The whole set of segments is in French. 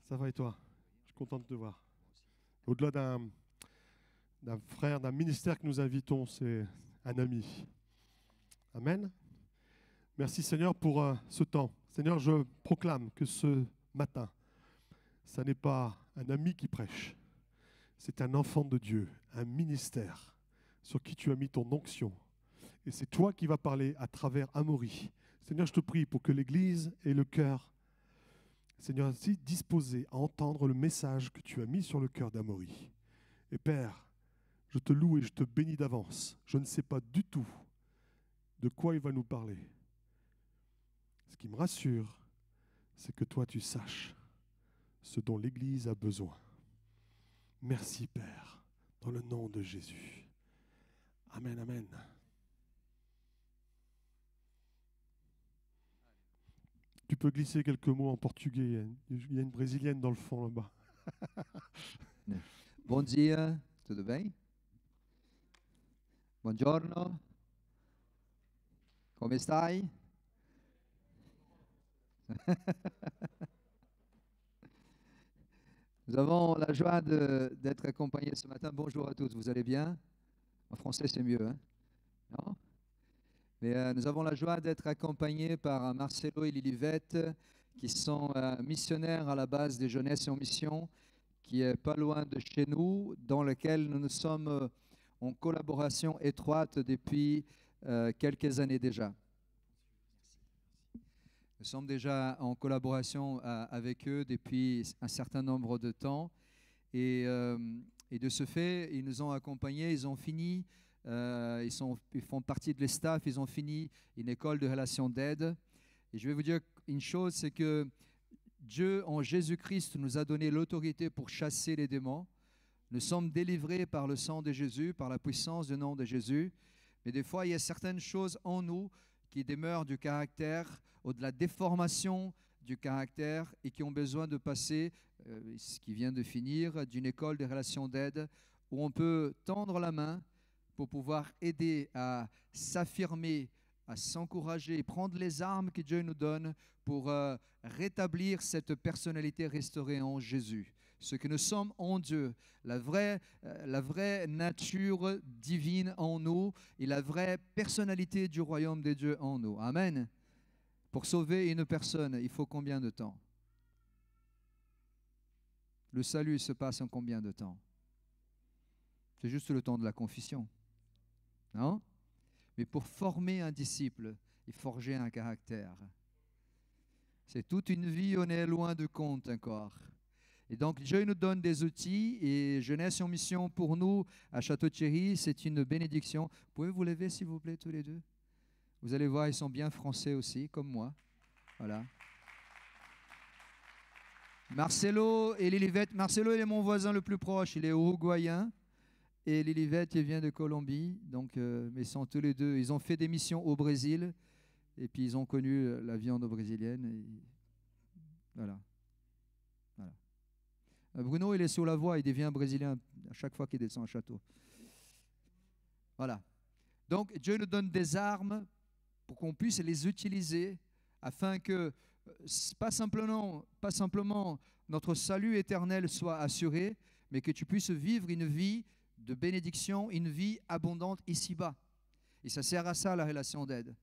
Ça va et toi? Je suis content de te voir. Au-delà d'un frère, d'un ministère que nous invitons, c'est un ami. Amen. Merci Seigneur pour ce temps. Seigneur, je proclame que ce matin, ça n'est pas un ami qui prêche, c'est un enfant de Dieu, un ministère sur qui tu as mis ton onction. Et c'est toi qui vas parler à travers Amaury. Seigneur, je te prie pour que l'Église ait le cœur, Seigneur, ainsi disposé à entendre le message que tu as mis sur le cœur d'Amaury. Et Père, je te loue et je te bénis d'avance. Je ne sais pas du tout de quoi il va nous parler. Ce qui me rassure, c'est que toi, tu saches ce dont l'Église a besoin. Merci, Père, dans le nom de Jésus. Amen, amen. Tu peux glisser quelques mots en portugais. Il y a une Brésilienne dans le fond là-bas. Bom dia, tudo bem? Buongiorno. Come stai? Nous avons la joie d'être accompagnés ce matin. Bonjour à tous, vous allez bien? En français, c'est mieux, hein? Non? Mais nous avons la joie d'être accompagnés par Marcelo et Lilivette, qui sont missionnaires à la base des Jeunesses en mission, qui est pas loin de chez nous, dans lequel nous sommes en collaboration étroite depuis quelques années déjà. Nous sommes déjà en collaboration avec eux depuis un certain nombre de temps. Et de ce fait, ils nous ont accompagnés, ils ont fini, ils font partie de l'ESTAF, ils ont fini une école de relations d'aide. Et je vais vous dire une chose, c'est que Dieu en Jésus-Christ nous a donné l'autorité pour chasser les démons. Nous sommes délivrés par le sang de Jésus, par la puissance du nom de Jésus. Mais des fois, il y a certaines choses en nous qui demeurent du caractère ou de la déformation du caractère et qui ont besoin de passer, ce qui vient de finir, d'une école de relations d'aide où on peut tendre la main pour pouvoir aider à s'affirmer, à s'encourager, prendre les armes que Dieu nous donne pour rétablir cette personnalité restaurée en Jésus. Ce que nous sommes en Dieu, la vraie nature divine en nous et la vraie personnalité du royaume de Dieu en nous. Amen. Pour sauver une personne, il faut combien de temps? Le salut se passe en combien de temps? C'est juste le temps de la confession. Non? Mais pour former un disciple et forger un caractère, c'est toute une vie, on est loin de compte encore. Et donc, Dieu nous donne des outils et Jeunesse en mission pour nous à Château-Thierry, c'est une bénédiction. Pouvez vous lever, s'il vous plaît, tous les deux? Vous allez voir, ils sont bien français aussi, comme moi. Voilà. Marcelo et Lilivette. Marcelo, il est mon voisin le plus proche, il est uruguayen. Et Lilivette, il vient de Colombie. Donc, mais ils sont tous les deux. Ils ont fait des missions au Brésil. Et puis, ils ont connu la viande brésilienne. Et voilà. Voilà. Bruno, il est sur la voie. Il devient brésilien à chaque fois qu'il descend à Château. Voilà. Donc, Dieu nous donne des armes pour qu'on puisse les utiliser afin que, pas simplement notre salut éternel soit assuré, mais que tu puisses vivre une vie de bénédiction, une vie abondante ici-bas. Et ça sert à ça, la relation d'aide.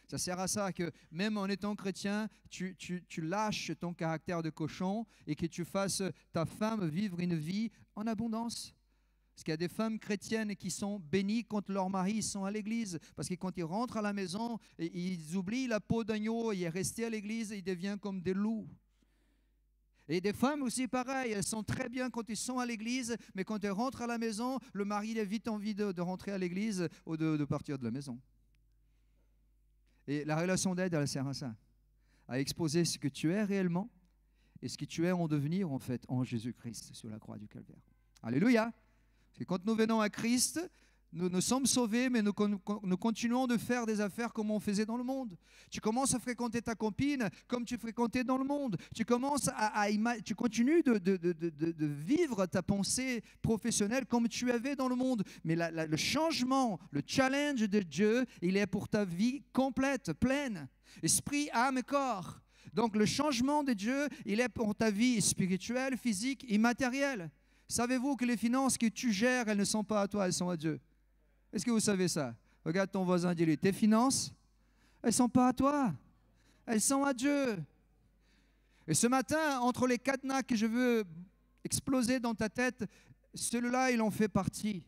Ça sert à ça que même en étant chrétien, tu lâches ton caractère de cochon et que tu fasses ta femme vivre une vie en abondance. Parce qu'il y a des femmes chrétiennes qui sont bénies quand leurs maris sont à l'église. Parce que quand ils rentrent à la maison, ils oublient la peau d'agneau, ils sont restés à l'église et ils deviennent comme des loups. Et des femmes aussi, pareil, elles sont très bien quand ils sont à l'église, mais quand elles rentrent à la maison, le mari a vite envie de rentrer à l'église ou de partir de la maison. Et la relation d'aide, elle sert à ça, à exposer ce que tu es réellement et ce que tu es en devenir, en fait, en Jésus-Christ sur la croix du Calvaire. Alléluia! Parce que quand nous venons à Christ, nous sommes sauvés, mais nous continuons de faire des affaires comme on faisait dans le monde. Tu commences à fréquenter ta copine comme tu fréquentais dans le monde. Tu continues de vivre ta pensée professionnelle comme tu avais dans le monde. Mais le changement, le challenge de Dieu, il est pour ta vie complète, pleine. Esprit, âme et corps. Donc le changement de Dieu, il est pour ta vie spirituelle, physique, immatérielle. Savez-vous que les finances que tu gères, elles ne sont pas à toi, elles sont à Dieu? Est-ce que vous savez ça? Regarde ton voisin, dis-lui, tes finances, elles ne sont pas à toi, elles sont à Dieu. Et ce matin, entre les cadenas que je veux exploser dans ta tête, celui-là, il en fait partie.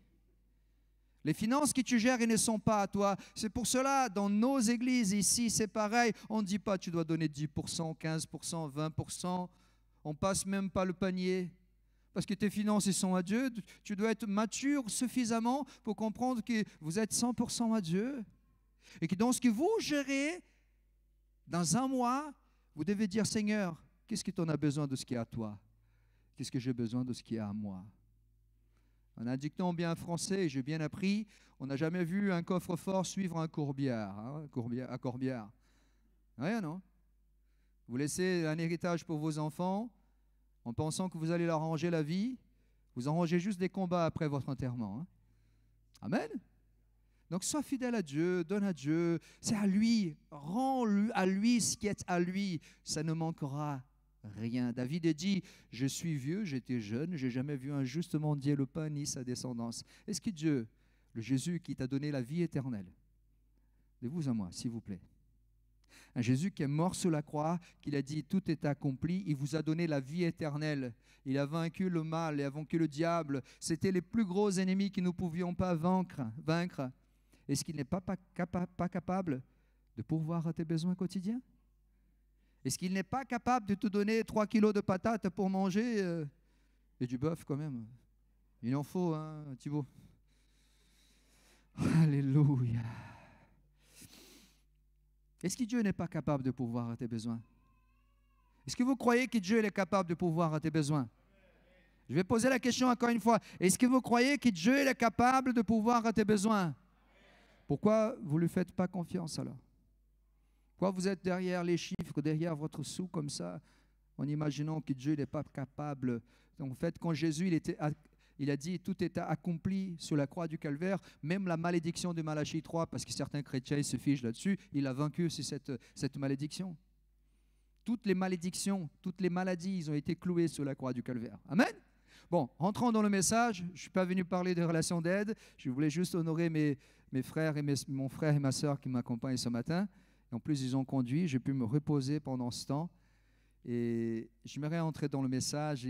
Les finances que tu gères, elles ne sont pas à toi. C'est pour cela, dans nos églises ici, c'est pareil. On ne dit pas tu dois donner 10%, 15%, 20%. On ne passe même pas le panier. Parce que tes finances, elles sont à Dieu. Tu dois être mature suffisamment pour comprendre que vous êtes 100% à Dieu. Et que dans ce que vous gérez, dans un mois, vous devez dire, Seigneur, qu'est-ce que tu en as besoin de ce qui est à toi? Qu'est-ce que j'ai besoin de ce qui est à moi? En un dicton bien français, j'ai bien appris, on n'a jamais vu un coffre-fort suivre un courbière, à Corbière. Rien, non? Vous laissez un héritage pour vos enfants en pensant que vous allez leur arranger la vie. Vous arrangez juste des combats après votre enterrement. Hein? Amen? Donc, sois fidèle à Dieu, donne à Dieu. C'est à lui. Rends à lui ce qui est à lui. Ça ne manquera rien. David a dit, je suis vieux, j'étais jeune, je n'ai jamais vu un juste mendier le pain ni sa descendance. Est-ce que Dieu, le Jésus qui t'a donné la vie éternelle, de vous à moi, s'il vous plaît, un Jésus qui est mort sur la croix, qui a dit tout est accompli, il vous a donné la vie éternelle. Il a vaincu le mal, il a vaincu le diable. C'était les plus gros ennemis que nous ne pouvions pas vaincre. Est-ce qu'il n'est pas capable de pourvoir à tes besoins quotidiens? Est-ce qu'il n'est pas capable de te donner 3 kilos de patates pour manger et du bœuf quand même? Il en faut, hein, Thibaut? Alléluia. Est-ce que Dieu n'est pas capable de pourvoir à tes besoins? Est-ce que vous croyez que Dieu est capable de pourvoir à tes besoins? Je vais poser la question encore une fois. Est-ce que vous croyez que Dieu est capable de pourvoir à tes besoins? Pourquoi vous ne lui faites pas confiance alors? Pourquoi vous êtes derrière les chiffres, derrière votre sou comme ça, en imaginant que Dieu n'est pas capable? En fait, quand Jésus il a dit tout est accompli sur la croix du Calvaire, même la malédiction de Malachie 3, parce que certains chrétiens se fichent là-dessus, il a vaincu cette malédiction. Toutes les malédictions, toutes les maladies, ils ont été clouées sur la croix du Calvaire. Amen? Bon, rentrons dans le message. Je ne suis pas venu parler de relations d'aide. Je voulais juste honorer mes frères et mon frère et ma soeur qui m'accompagnent ce matin. Et en plus, ils ont conduit. J'ai pu me reposer pendant ce temps. Et j'aimerais entrer dans le message.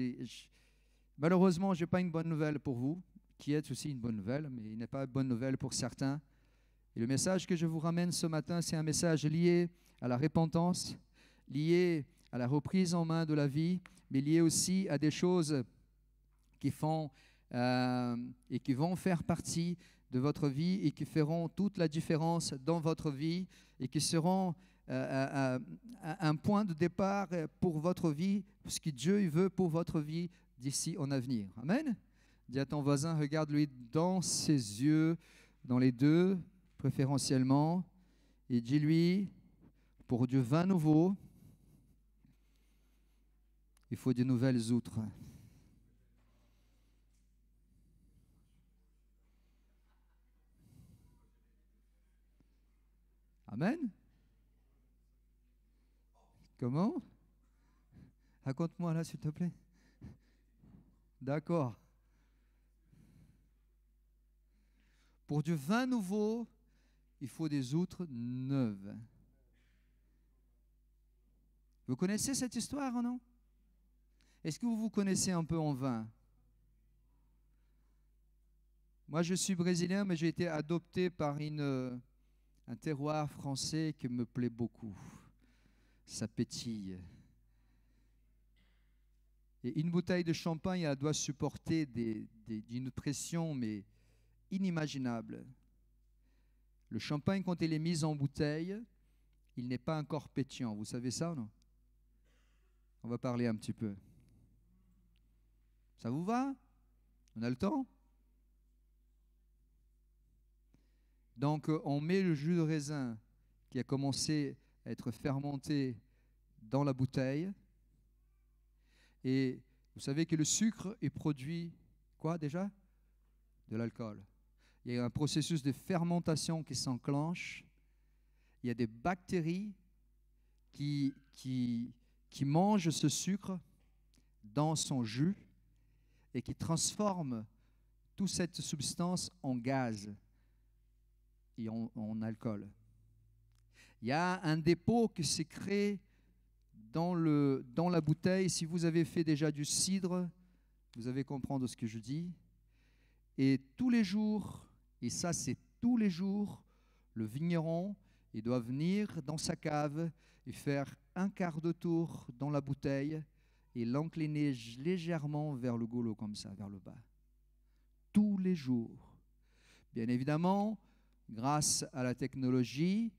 Malheureusement, je n'ai pas une bonne nouvelle pour vous, qui est aussi une bonne nouvelle, mais il n'est pas une bonne nouvelle pour certains. Et le message que je vous ramène ce matin, c'est un message lié à la repentance, lié à la reprise en main de la vie, mais lié aussi à des choses qui font et qui vont faire partie de votre vie et qui feront toute la différence dans votre vie et qui seront un point de départ pour votre vie, ce que Dieu il veut pour votre vie d'ici en avenir. Amen. Dis à ton voisin, regarde-lui dans ses yeux, dans les deux, préférentiellement, et dis-lui, pour du vin nouveau, il faut de nouvelles outres. Amen. Comment? Raconte-moi là, s'il te plaît. D'accord. Pour du vin nouveau, il faut des outres neuves. Vous connaissez cette histoire, non? Est-ce que vous vous connaissez un peu en vin? Moi, je suis brésilien, mais j'ai été adopté par un terroir français qui me plaît beaucoup. Ça pétille. Et une bouteille de champagne, elle doit supporter une pression, mais inimaginable. Le champagne, quand il est mis en bouteille, il n'est pas encore pétillant. Vous savez ça ou non? On va parler un petit peu. Ça vous va? On a le temps? Donc, on met le jus de raisin qui a commencé à être fermenté dans la bouteille. Et vous savez que le sucre est produit, quoi déjà? De l'alcool. Il y a un processus de fermentation qui s'enclenche. Il y a des bactéries qui mange ce sucre dans son jus et qui transforme toute cette substance en gaz et en alcool. Il y a un dépôt qui s'est créé dans la bouteille. Si vous avez fait déjà du cidre, vous allez comprendre ce que je dis. Et tous les jours, et ça c'est tous les jours, le vigneron, il doit venir dans sa cave et faire un quart de tour dans la bouteille et l'incliner légèrement vers le goulot comme ça, vers le bas. Tous les jours. Bien évidemment, grâce à la technologie,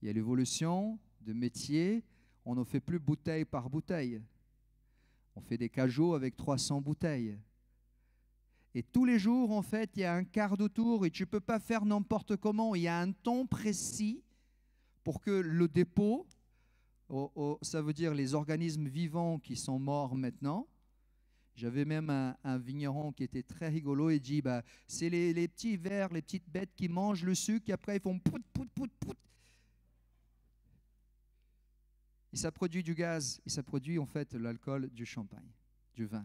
il y a l'évolution de métier. On ne fait plus bouteille par bouteille. On fait des cajots avec 300 bouteilles. Et tous les jours, en fait, il y a un quart de tour et tu ne peux pas faire n'importe comment. Il y a un temps précis pour que le dépôt, ça veut dire les organismes vivants qui sont morts maintenant. J'avais même un vigneron qui était très rigolo et dit c'est les petits vers, les petites bêtes qui mangent le sucre et après ils font pout, pout, pout, pout. Et ça produit du gaz, et ça produit en fait l'alcool du champagne, du vin.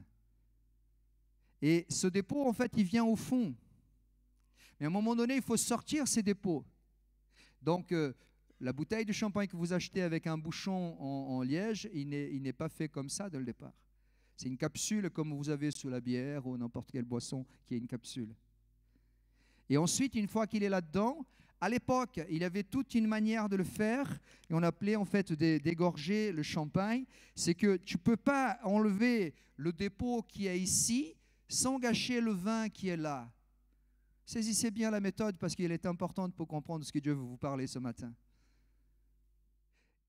Et ce dépôt, en fait, il vient au fond. Mais à un moment donné, il faut sortir ces dépôts. Donc, la bouteille de champagne que vous achetez avec un bouchon en liège, il n'est pas fait comme ça dès le départ. C'est une capsule comme vous avez sur la bière ou n'importe quelle boisson qui est une capsule. Et ensuite, une fois qu'il est là-dedans, à l'époque, il y avait toute une manière de le faire, et on appelait en fait d'égorger le champagne. C'est que tu ne peux pas enlever le dépôt qui est ici sans gâcher le vin qui est là. Saisissez bien la méthode parce qu'elle est importante pour comprendre ce que Dieu veut vous parler ce matin.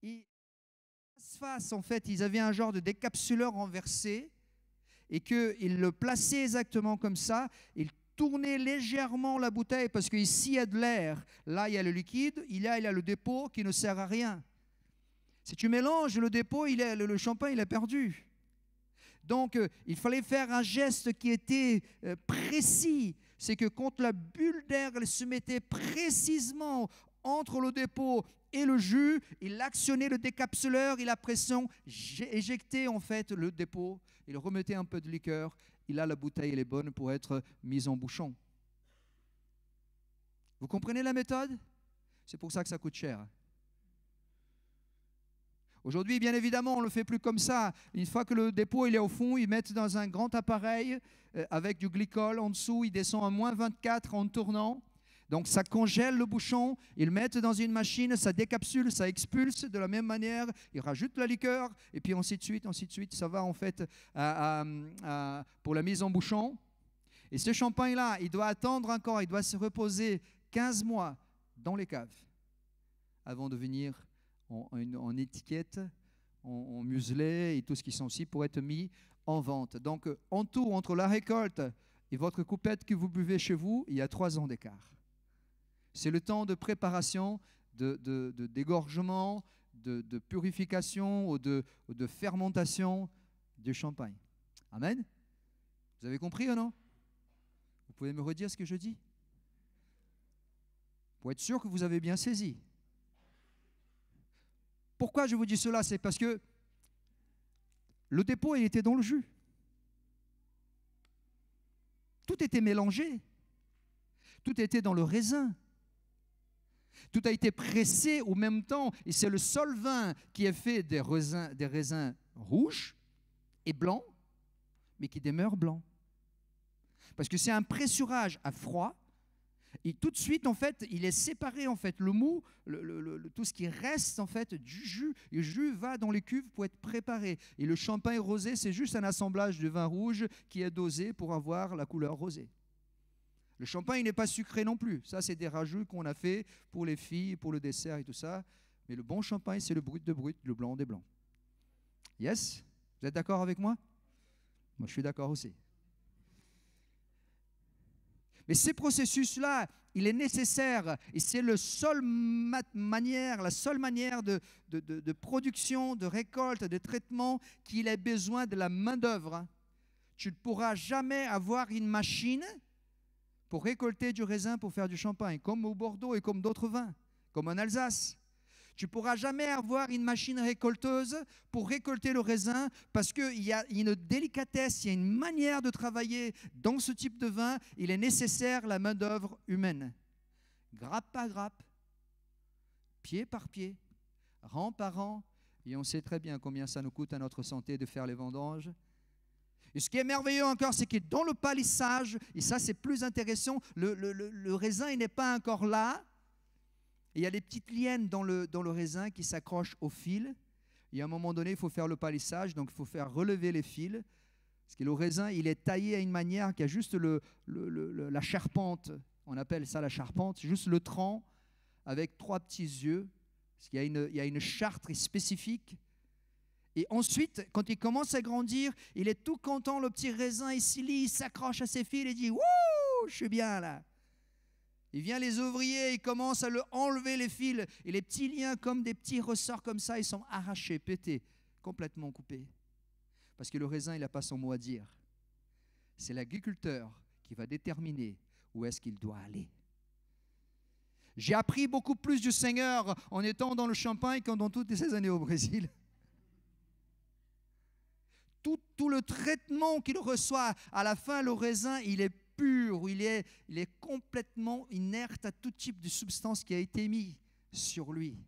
Et face, en fait, ils avaient un genre de décapsuleur renversé et qu'ils le plaçaient exactement comme ça. Ils tournaient légèrement la bouteille parce qu'ici, il y a de l'air. Là, il y a le liquide. Il y a le dépôt qui ne sert à rien. Si tu mélanges le dépôt, le champagne, il est perdu. Donc, il fallait faire un geste qui était précis. C'est que quand la bulle d'air elle se mettait précisément entre le dépôt et le jus, il actionnait le décapsuleur et la pression éjectait en fait le dépôt. Il remettait un peu de liqueur. Et là, la bouteille elle est bonne pour être mise en bouchon. Vous comprenez la méthode? C'est pour ça que ça coûte cher. Aujourd'hui, bien évidemment, on ne le fait plus comme ça. Une fois que le dépôt il est au fond, ils mettent dans un grand appareil avec du glycol en dessous. Il descend à moins 24 en tournant. Donc, ça congèle le bouchon. Ils le mettent dans une machine, ça décapsule, ça expulse de la même manière. Ils rajoutent la liqueur et puis ainsi de suite, ainsi de suite. Ça va en fait pour la mise en bouchon. Et ce champagne-là, il doit attendre encore, il doit se reposer 15 mois dans les caves avant de venir en étiquette, en muselet et tout ce qui sont aussi pour être mis en vente. Donc, en tout, entre la récolte et votre coupette que vous buvez chez vous, il y a 3 ans d'écart. C'est le temps de préparation, d'égorgement, de purification ou de fermentation du champagne. Amen? Vous avez compris ou non? Vous pouvez me redire ce que je dis? Pour être sûr que vous avez bien saisi. Pourquoi je vous dis cela? C'est parce que le dépôt, il était dans le jus. Tout était mélangé. Tout était dans le raisin. Tout a été pressé au même temps. Et c'est le seul vin qui est fait des raisins rouges et blancs, mais qui demeurent blancs. Parce que c'est un pressurage à froid. Et tout de suite, en fait, il est séparé, en fait, le mou, tout ce qui reste, en fait, du jus. Le jus va dans les cuves pour être préparé. Et le champagne rosé, c'est juste un assemblage de vin rouge qui est dosé pour avoir la couleur rosée. Le champagne n'est pas sucré non plus. Ça, c'est des rajouts qu'on a fait pour les filles, pour le dessert et tout ça. Mais le bon champagne, c'est le brut de brut, le blanc des blancs. Yes? Vous êtes d'accord avec moi? Moi, je suis d'accord aussi. Mais ces processus-là, il est nécessaire et c'est la seule manière de production, de récolte, de traitement qu'il ait besoin de la main-d'œuvre. Tu ne pourras jamais avoir une machine pour récolter du raisin pour faire du champagne, comme au Bordeaux et comme d'autres vins, comme en Alsace. Tu ne pourras jamais avoir une machine récolteuse pour récolter le raisin parce qu'il y a une délicatesse, il y a une manière de travailler dans ce type de vin. Il est nécessaire la main-d'œuvre humaine. Grappe par grappe, pied par pied, rang par rang. Et on sait très bien combien ça nous coûte à notre santé de faire les vendanges. Et ce qui est merveilleux encore, c'est que dans le palissage, et ça c'est plus intéressant, le raisin il n'est pas encore là. Et il y a des petites lianes dans le raisin qui s'accrochent au fil. Et à un moment donné, il faut faire le palissage, donc il faut faire relever les fils. Parce que le raisin, il est taillé à une manière qui a juste la charpente. On appelle ça la charpente, juste le tronc avec 3 petits yeux. Parce qu'il y a une chartre spécifique. Et ensuite, quand il commence à grandir, il est tout content, le petit raisin, il s'y lie, il s'accroche à ses fils et dit « Wouh, je suis bien là !» Il vient les ouvriers, ils commencent à enlever les fils. Et les petits liens, comme des petits ressorts comme ça, ils sont arrachés, pétés, complètement coupés. Parce que le raisin, il n'a pas son mot à dire. C'est l'agriculteur qui va déterminer où est-ce qu'il doit aller. J'ai appris beaucoup plus du Seigneur en étant dans le Champagne qu'en dans toutes ces années au Brésil. Tout le traitement qu'il reçoit, à la fin, le raisin, il est pur, il est complètement inerte à tout type de substance qui a été mise sur lui.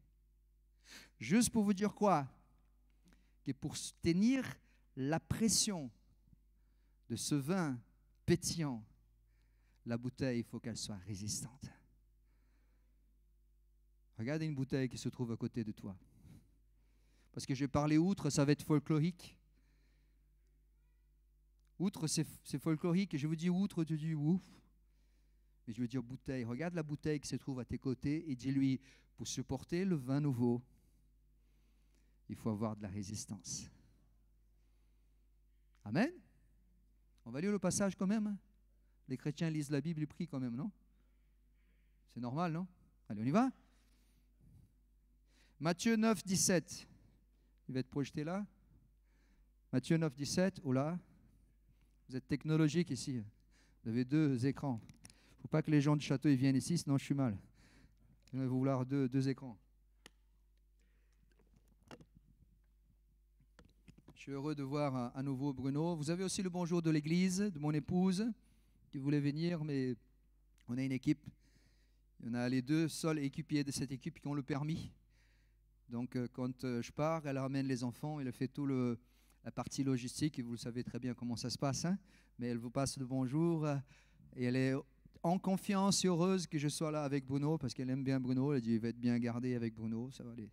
Juste pour vous dire quoi? Que pour tenir la pression de ce vin pétillant, la bouteille, il faut qu'elle soit résistante. Regarde une bouteille qui se trouve à côté de toi. Parce que je vais parler outre, ça va être folklorique. Outre, c'est folklorique, et je vous dis outre, tu dis ouf. Mais je veux dire bouteille. Regarde la bouteille qui se trouve à tes côtés et dis-lui, pour supporter le vin nouveau, il faut avoir de la résistance. Amen. On va lire le passage quand même. Les chrétiens lisent la Bible, ils prient quand même, non? C'est normal, non? Allez, on y va. Matthieu 9, 17. Il va être projeté là. Matthieu 9, 17. Oh là. Vous êtes technologique ici. Vous avez 2 écrans. Il ne faut pas que les gens du château ils viennent ici, sinon je suis mal. Ils vont vouloir 2 écrans. Je suis heureux de voir à nouveau Bruno. Vous avez aussi le bonjour de l'église, de mon épouse, qui voulait venir, mais on a une équipe. On a les 2 seuls équipiers de cette équipe qui ont le permis. Donc quand je pars, elle ramène les enfants, elle fait tout la partie logistique, et vous le savez très bien comment ça se passe, hein? Mais elle vous passe le bonjour, et elle est en confiance et heureuse que je sois là avec Bruno, parce qu'elle aime bien Bruno, elle dit il va être bien gardé avec Bruno, ça va aller.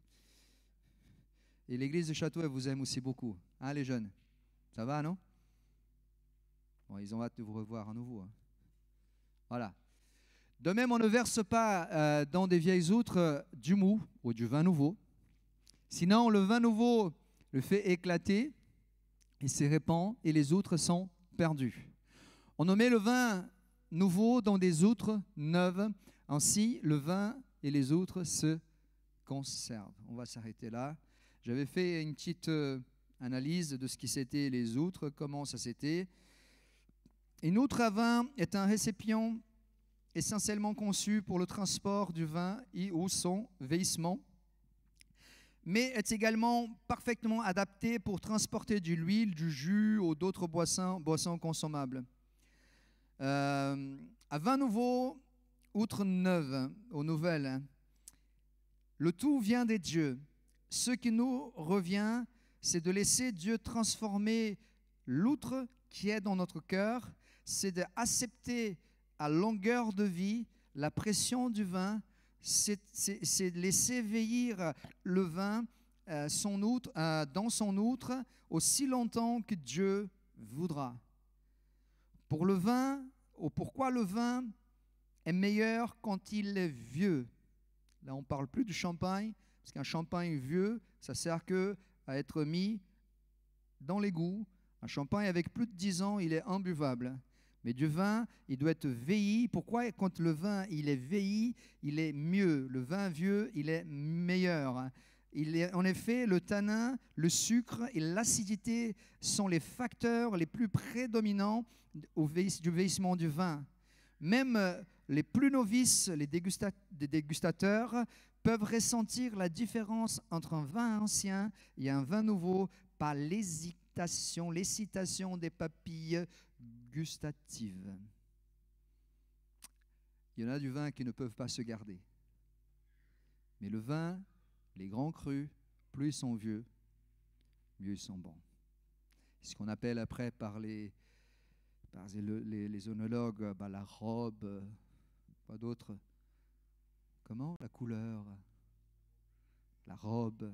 Et l'église de Château, elle vous aime aussi beaucoup, hein les jeunes? Ça va, non? Bon, ils ont hâte de vous revoir à nouveau, hein? Voilà. De même, on ne verse pas dans des vieilles outres du mou ou du vin nouveau, sinon le vin nouveau le fait éclater, il se répand et les outres sont perdues. On met le vin nouveau dans des outres neuves. Ainsi, le vin et les outres se conservent. On va s'arrêter là. J'avais fait une petite analyse de ce qui c'était les outres, comment ça c'était. Une outre à vin est un récipient essentiellement conçu pour le transport du vin et ou son vieillissement, mais est également parfaitement adapté pour transporter de l'huile, du jus ou d'autres boissons consommables. À vin nouveau, outre neuve, aux nouvelles, le tout vient des dieux. Ce qui nous revient, c'est de laisser Dieu transformer l'outre qui est dans notre cœur, c'est d'accepter à longueur de vie la pression du vin, c'est de laisser vieillir le vin dans son outre aussi longtemps que Dieu voudra. Pour le vin, ou pourquoi le vin est meilleur quand il est vieux? Là, on ne parle plus du champagne, parce qu'un champagne vieux, ça ne sert que à être mis dans l'égout. Un champagne avec plus de 10 ans, il est imbuvable. Mais du vin, il doit être vieilli. Pourquoi? Quand le vin il est vieilli, il est mieux. Le vin vieux, il est meilleur. En effet, le tanin, le sucre et l'acidité sont les facteurs les plus prédominants du vieillissement du vin. Même les plus novices, les dégustateurs, peuvent ressentir la différence entre un vin ancien et un vin nouveau par l'excitation des papilles gustatives. Il y en a du vin qui ne peuvent pas se garder. Mais le vin, les grands crus, plus ils sont vieux, mieux ils sont bons. C'est ce qu'on appelle après par les œnologues, la robe, pas d'autre. Comment? La couleur, la robe,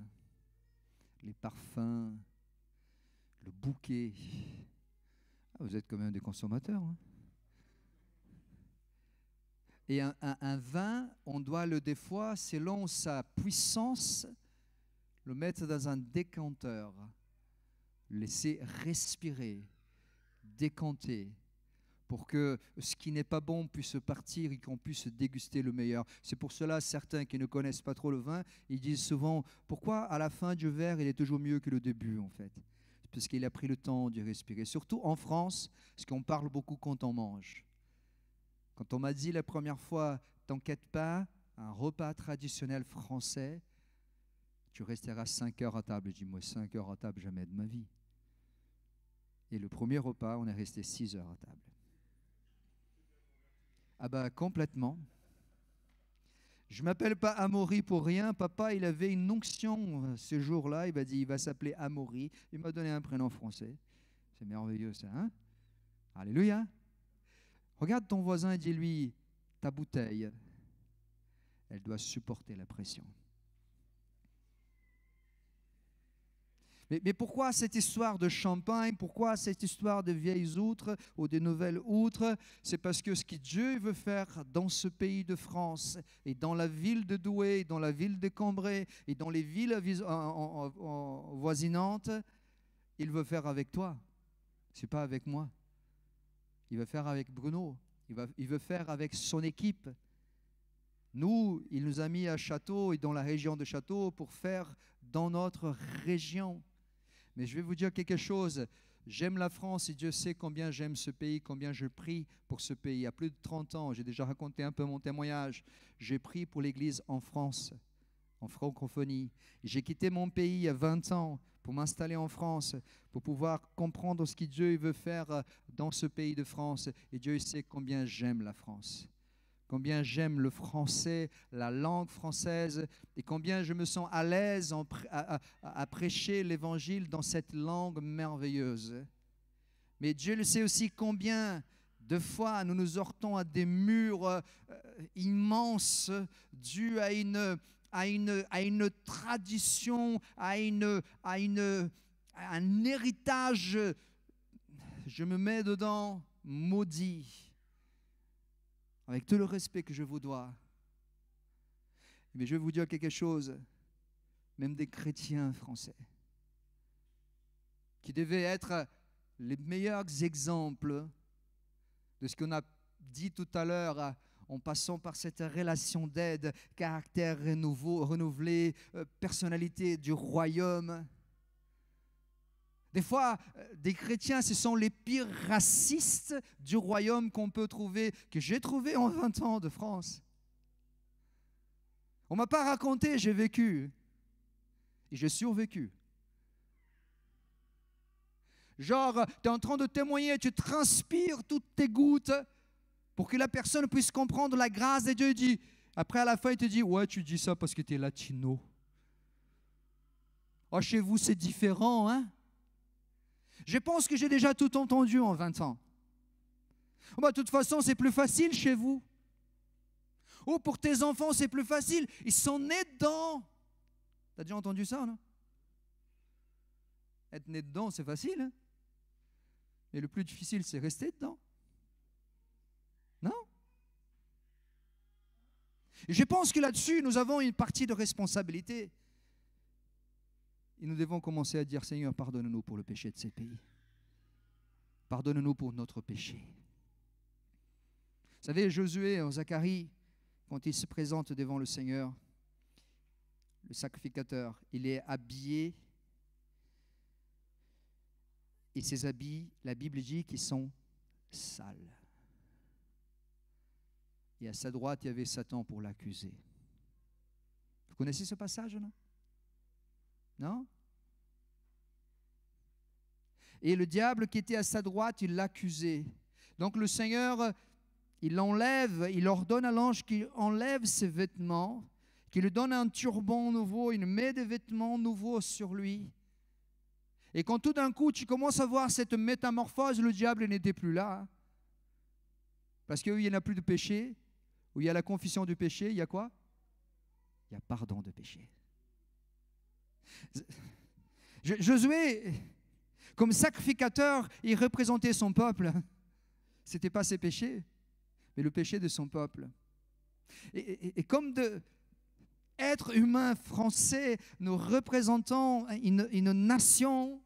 les parfums, le bouquet. Ah, vous êtes quand même des consommateurs. Hein? Et un vin, on doit des fois, selon sa puissance, le mettre dans un décanteur, laisser respirer, décanter, pour que ce qui n'est pas bon puisse partir et qu'on puisse déguster le meilleur. C'est pour cela, certains qui ne connaissent pas trop le vin, ils disent souvent, pourquoi à la fin du verre, il est toujours mieux que le début, en fait? Parce qu'il a pris le temps de respirer. Surtout en France, parce qu'on parle beaucoup quand on mange. Quand on m'a dit la première fois, t'inquiète pas, un repas traditionnel français, tu resteras 5 heures à table. Je dis, moi, 5 heures à table, jamais de ma vie. Et le premier repas, on est resté 6 heures à table. Ah ben, complètement. Je ne m'appelle pas Amaury pour rien. Papa, il avait une onction ce jour-là. Il m'a dit, il va s'appeler Amaury. Il m'a donné un prénom français. C'est merveilleux, ça, hein? Alléluia. Regarde ton voisin et dis-lui, ta bouteille, elle doit supporter la pression. Mais pourquoi cette histoire de champagne? Pourquoi cette histoire de vieilles outres ou de nouvelles outres? C'est parce que ce que Dieu veut faire dans ce pays de France et dans la ville de Douai, dans la ville de Cambrai et dans les villes voisinantes, il veut faire avec toi. Ce n'est pas avec moi. Il veut faire avec Bruno. Il veut faire avec son équipe. Nous, il nous a mis à Château et dans la région de Château pour faire dans notre région. Mais je vais vous dire quelque chose. J'aime la France et Dieu sait combien j'aime ce pays, combien je prie pour ce pays. Il y a plus de 30 ans, j'ai déjà raconté un peu mon témoignage. J'ai prié pour l'Église en France, en francophonie. J'ai quitté mon pays il y a 20 ans pour m'installer en France, pour pouvoir comprendre ce que Dieu veut faire dans ce pays de France. Et Dieu sait combien j'aime la France, combien j'aime le français, la langue française, et combien je me sens à l'aise à prêcher l'Évangile dans cette langue merveilleuse. Mais Dieu le sait aussi combien de fois nous nous heurtons à des murs immenses dus à une tradition, à un héritage, je me mets dedans, maudit. Avec tout le respect que je vous dois. Mais je vais vous dire quelque chose, même des chrétiens français, qui devaient être les meilleurs exemples de ce qu'on a dit tout à l'heure, en passant par cette relation d'aide, caractère renouvelé, personnalité du royaume. Des fois, des chrétiens, ce sont les pires racistes du royaume qu'on peut trouver, que j'ai trouvé en 20 ans de France. On ne m'a pas raconté, j'ai vécu. Et j'ai survécu. Genre, tu es en train de témoigner, tu transpires toutes tes gouttes pour que la personne puisse comprendre la grâce de Dieu. Il dit, après, à la fin, il te dit, ouais, tu dis ça parce que tu es latino. Oh, chez vous, c'est différent, hein? Je pense que j'ai déjà tout entendu en 20 ans. Oh, de toute façon, c'est plus facile chez vous. Oh, pour tes enfants, c'est plus facile. Ils sont nés dedans. Tu as déjà entendu ça, non? Être né dedans, c'est facile. Hein? Mais le plus difficile, c'est rester dedans. Non? Et je pense que là-dessus, nous avons une partie de responsabilité. Et nous devons commencer à dire, Seigneur, pardonne-nous pour le péché de ces pays. Pardonne-nous pour notre péché. Vous savez, Josué, Zacharie, quand il se présente devant le Seigneur, le sacrificateur, il est habillé. Et ses habits, la Bible dit qu'ils sont sales. Et à sa droite, il y avait Satan pour l'accuser. Vous connaissez ce passage, non? Non? Et le diable qui était à sa droite, il l'accusait. Donc le Seigneur, il ordonne à l'ange qu'il enlève ses vêtements, qu'il lui donne un turban nouveau, il met des vêtements nouveaux sur lui. Et quand tout d'un coup, tu commences à voir cette métamorphose, le diable n'était plus là. Parce qu'il n'y en a plus de péché, où il y a la confession du péché, il y a quoi? Il y a pardon de péché. Josué, comme sacrificateur, il représentait son peuple. Ce n'était pas ses péchés, mais le péché de son peuple. Et comme être humain français, nous représentons une nation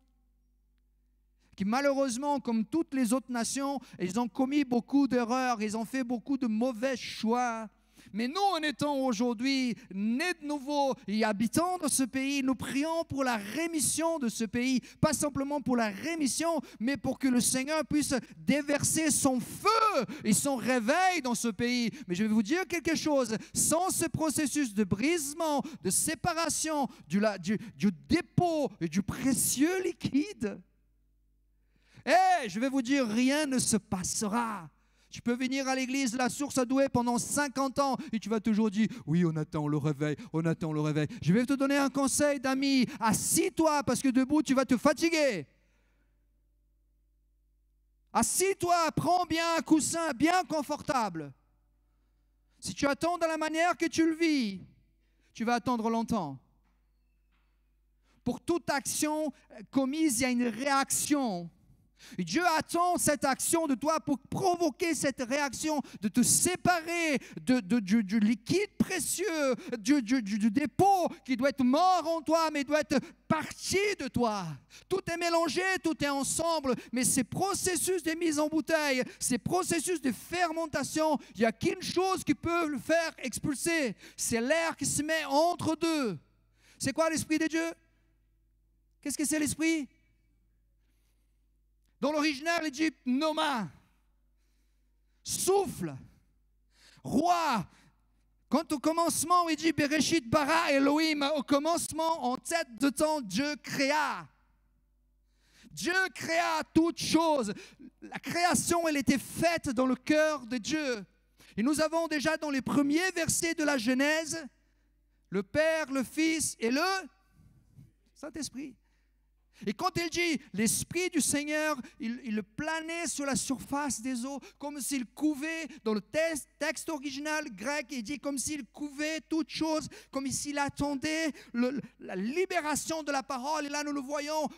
qui malheureusement, comme toutes les autres nations, ils ont commis beaucoup d'erreurs, ils ont fait beaucoup de mauvais choix. Mais nous, en étant aujourd'hui nés de nouveau et habitants dans ce pays, nous prions pour la rémission de ce pays. Pas simplement pour la rémission, mais pour que le Seigneur puisse déverser son feu et son réveil dans ce pays. Mais je vais vous dire quelque chose. Sans ce processus de brisement, de séparation, du dépôt et du précieux liquide, je vais vous dire, rien ne se passera. Tu peux venir à l'église, la source à Douai, pendant 50 ans et tu vas toujours dire, oui, on attend le réveil, on attend le réveil. Je vais te donner un conseil d'ami, assis-toi parce que debout, tu vas te fatiguer. Assis-toi, prends bien un coussin bien confortable. Si tu attends de la manière que tu le vis, tu vas attendre longtemps. Pour toute action commise, il y a une réaction. Et Dieu attend cette action de toi pour provoquer cette réaction, de te séparer du liquide précieux, du dépôt qui doit être mort en toi, mais doit être parti de toi. Tout est mélangé, tout est ensemble, mais ces processus de mise en bouteille, ces processus de fermentation, il n'y a qu'une chose qui peut le faire expulser, c'est l'air qui se met entre deux. C'est quoi l'Esprit de Dieu? Qu'est-ce que c'est l'Esprit? Dans l'original, il dit Noma, souffle, roi. Quand au commencement, il dit Bereshit bara Elohim, au commencement, en tête de temps, Dieu créa. Dieu créa toutes choses. La création, elle était faite dans le cœur de Dieu. Et nous avons déjà dans les premiers versets de la Genèse, le Père, le Fils et le Saint-Esprit. Et quand il dit l'Esprit du Seigneur, il planait sur la surface des eaux, comme s'il couvait, dans le texte original grec, il dit comme s'il couvait toute chose, comme s'il attendait la libération de la parole. Et là, nous le voyons,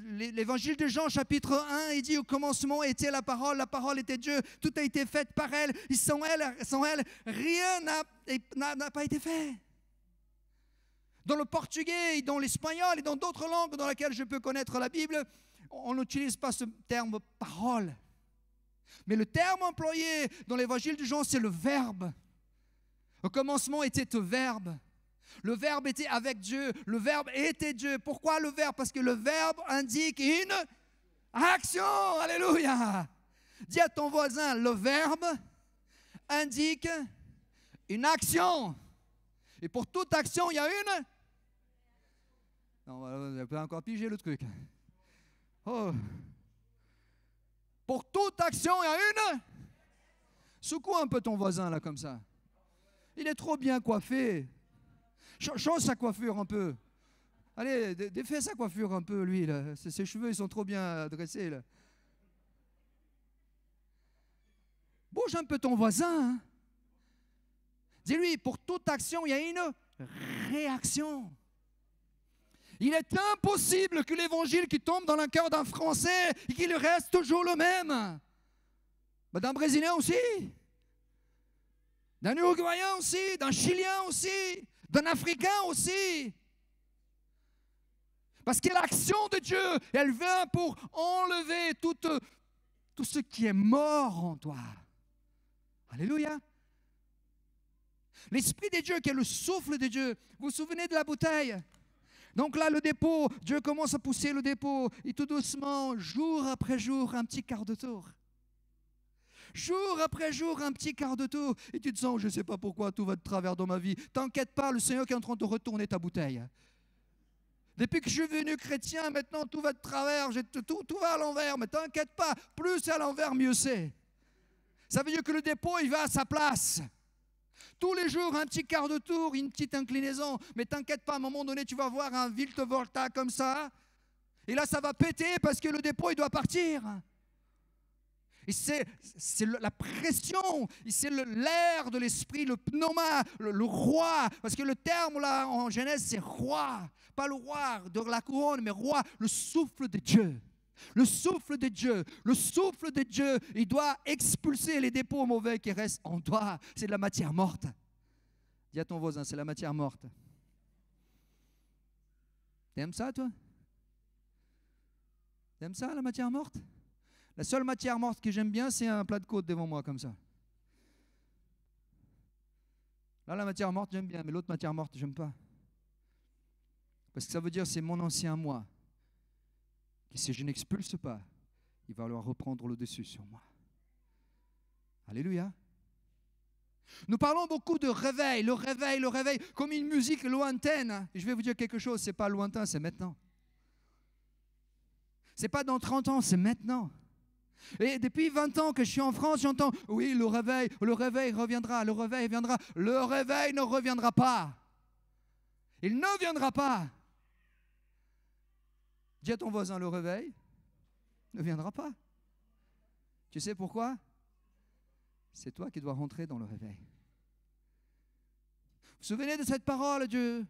l'évangile de Jean, chapitre 1, il dit au commencement était la parole était Dieu, tout a été fait par elle, et sans elle, rien n'a pas été fait. Dans le portugais, dans l'espagnol et dans d'autres langues dans lesquelles je peux connaître la Bible, on n'utilise pas ce terme « parole ». Mais le terme employé dans l'évangile de Jean, c'est le verbe. Au commencement était le verbe. Le verbe était avec Dieu. Le verbe était Dieu. Pourquoi le verbe? Parce que le verbe indique une action. Alléluia. Dis à ton voisin, le verbe indique une action. Et pour toute action, il y a une... Non, vous n'avez pas encore pigé le truc. Oh. Pour toute action, il y a une... Secoue un peu ton voisin, là, comme ça. Il est trop bien coiffé. Change sa coiffure un peu. Allez, défais sa coiffure un peu, lui, là. Ses cheveux, ils sont trop bien dressés, là. Bouge un peu ton voisin, hein. Dis-lui, pour toute action, il y a une réaction. Il est impossible que l'évangile qui tombe dans le cœur d'un Français et qu'il reste toujours le même. D'un Brésilien aussi, d'un Uruguayen aussi, d'un Chilien aussi, d'un Africain aussi. Parce que l'action de Dieu, elle vient pour enlever tout ce qui est mort en toi. Alléluia. L'Esprit de Dieu qui est le souffle de Dieu. Vous vous souvenez de la bouteille? Donc là, le dépôt, Dieu commence à pousser le dépôt. Et tout doucement, jour après jour, un petit quart de tour. jour après jour, un petit quart de tour, et tu te sens, je ne sais pas pourquoi, tout va de travers dans ma vie. T'inquiète pas, le Seigneur qui est en train de retourner ta bouteille. Depuis que je suis devenu chrétien, maintenant tout va de travers, tout va à l'envers, mais t'inquiète pas, plus c'est à l'envers, mieux c'est. Ça veut dire que le dépôt, il va à sa place. Tous les jours, un petit quart de tour, une petite inclinaison, mais t'inquiète pas, à un moment donné, tu vas voir un Viltevolta comme ça, et là, ça va péter parce que le dépôt, il doit partir. Et c'est la pression, c'est l'air de l'esprit, le pneuma, le roi. Parce que le terme là en Genèse, c'est roi. Pas le roi de la couronne, mais roi, le souffle de Dieu. Le souffle de Dieu, le souffle de Dieu, il doit expulser les dépôts mauvais qui restent en toi. C'est de la matière morte. Dis à ton voisin, c'est la matière morte. T'aimes ça, toi? T'aimes ça, la matière morte? La seule matière morte que j'aime bien, c'est un plat de côte devant moi, comme ça. Là, la matière morte, j'aime bien, mais l'autre matière morte, j'aime pas. Parce que ça veut dire, c'est mon ancien moi. Et si je n'expulse pas, il va falloir reprendre le dessus sur moi. Alléluia. Nous parlons beaucoup de réveil, le réveil, comme une musique lointaine. Et je vais vous dire quelque chose, ce n'est pas lointain, c'est maintenant. Ce n'est pas dans 30 ans, c'est maintenant. Et depuis 20 ans que je suis en France, j'entends, oui, le réveil reviendra, le réveil viendra. Le réveil ne reviendra pas. Il ne viendra pas. Dis à ton voisin, le réveil ne viendra pas. Tu sais pourquoi? C'est toi qui dois rentrer dans le réveil. Vous vous souvenez de cette parole, Dieu?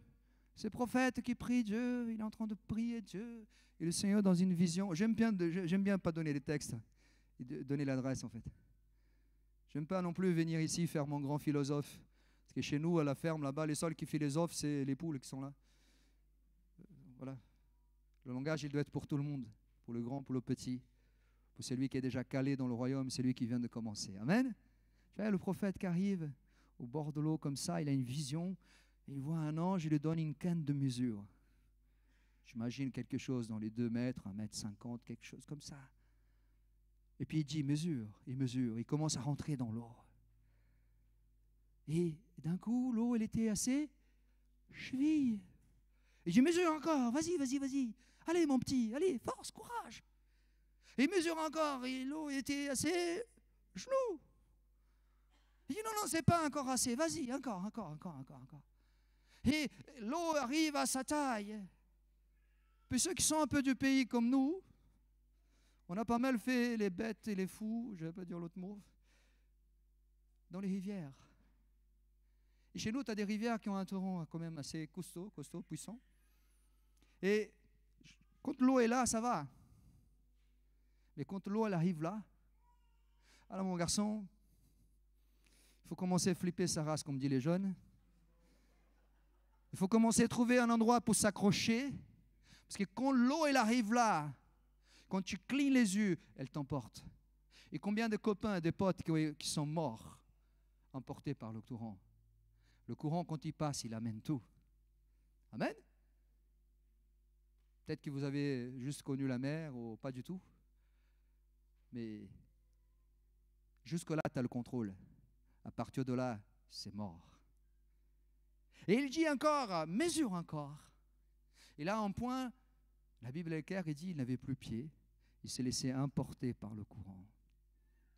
Ce prophète qui prie Dieu, il est en train de prier Dieu. Et le Seigneur dans une vision. J'aime bien pas donner les textes, donner l'adresse en fait. J'aime pas non plus venir ici faire mon grand philosophe. Parce que chez nous, à la ferme, là-bas, les seuls qui philosophent, c'est les poules qui sont là. Voilà. Le langage, il doit être pour tout le monde. Pour le grand, pour le petit. Pour celui qui est déjà calé dans le royaume, celui qui vient de commencer. Amen. Tu vois, le prophète qui arrive au bord de l'eau comme ça, il a une vision. Et il voit un ange, il lui donne une canne de mesure. J'imagine quelque chose dans les 2 mètres, 1,50 m, quelque chose comme ça. Et puis il dit, mesure, il commence à rentrer dans l'eau. Et d'un coup, l'eau, elle était assez cheville. Et je mesure encore, vas-y. Allez mon petit, allez, force, courage. Et il mesure encore, et l'eau était assez genou. Il dit, non, c'est pas encore assez, vas-y, encore. Et l'eau arrive à sa taille. Puis ceux qui sont un peu du pays comme nous, on a pas mal fait les bêtes et les fous, je ne vais pas dire l'autre mot, dans les rivières. Et chez nous, tu as des rivières qui ont un torrent quand même assez costaud, puissant. Et quand l'eau est là, ça va. Mais quand l'eau elle arrive là, alors mon garçon, il faut commencer à flipper sa race, comme disent les jeunes. Il faut commencer à trouver un endroit pour s'accrocher. Parce que quand l'eau elle arrive là, quand tu clignes les yeux, elle t'emporte. Et combien de copains et de potes qui sont morts, emportés par le courant. Le courant, quand il passe, il amène tout. Amen. Peut-être que vous avez juste connu la mer ou pas du tout. Mais jusque-là, tu as le contrôle. À partir de là, c'est mort. Et il dit encore, mesure encore. Et là, en point, la Bible est claire, il dit, il n'avait plus pied. Il s'est laissé emporter par le courant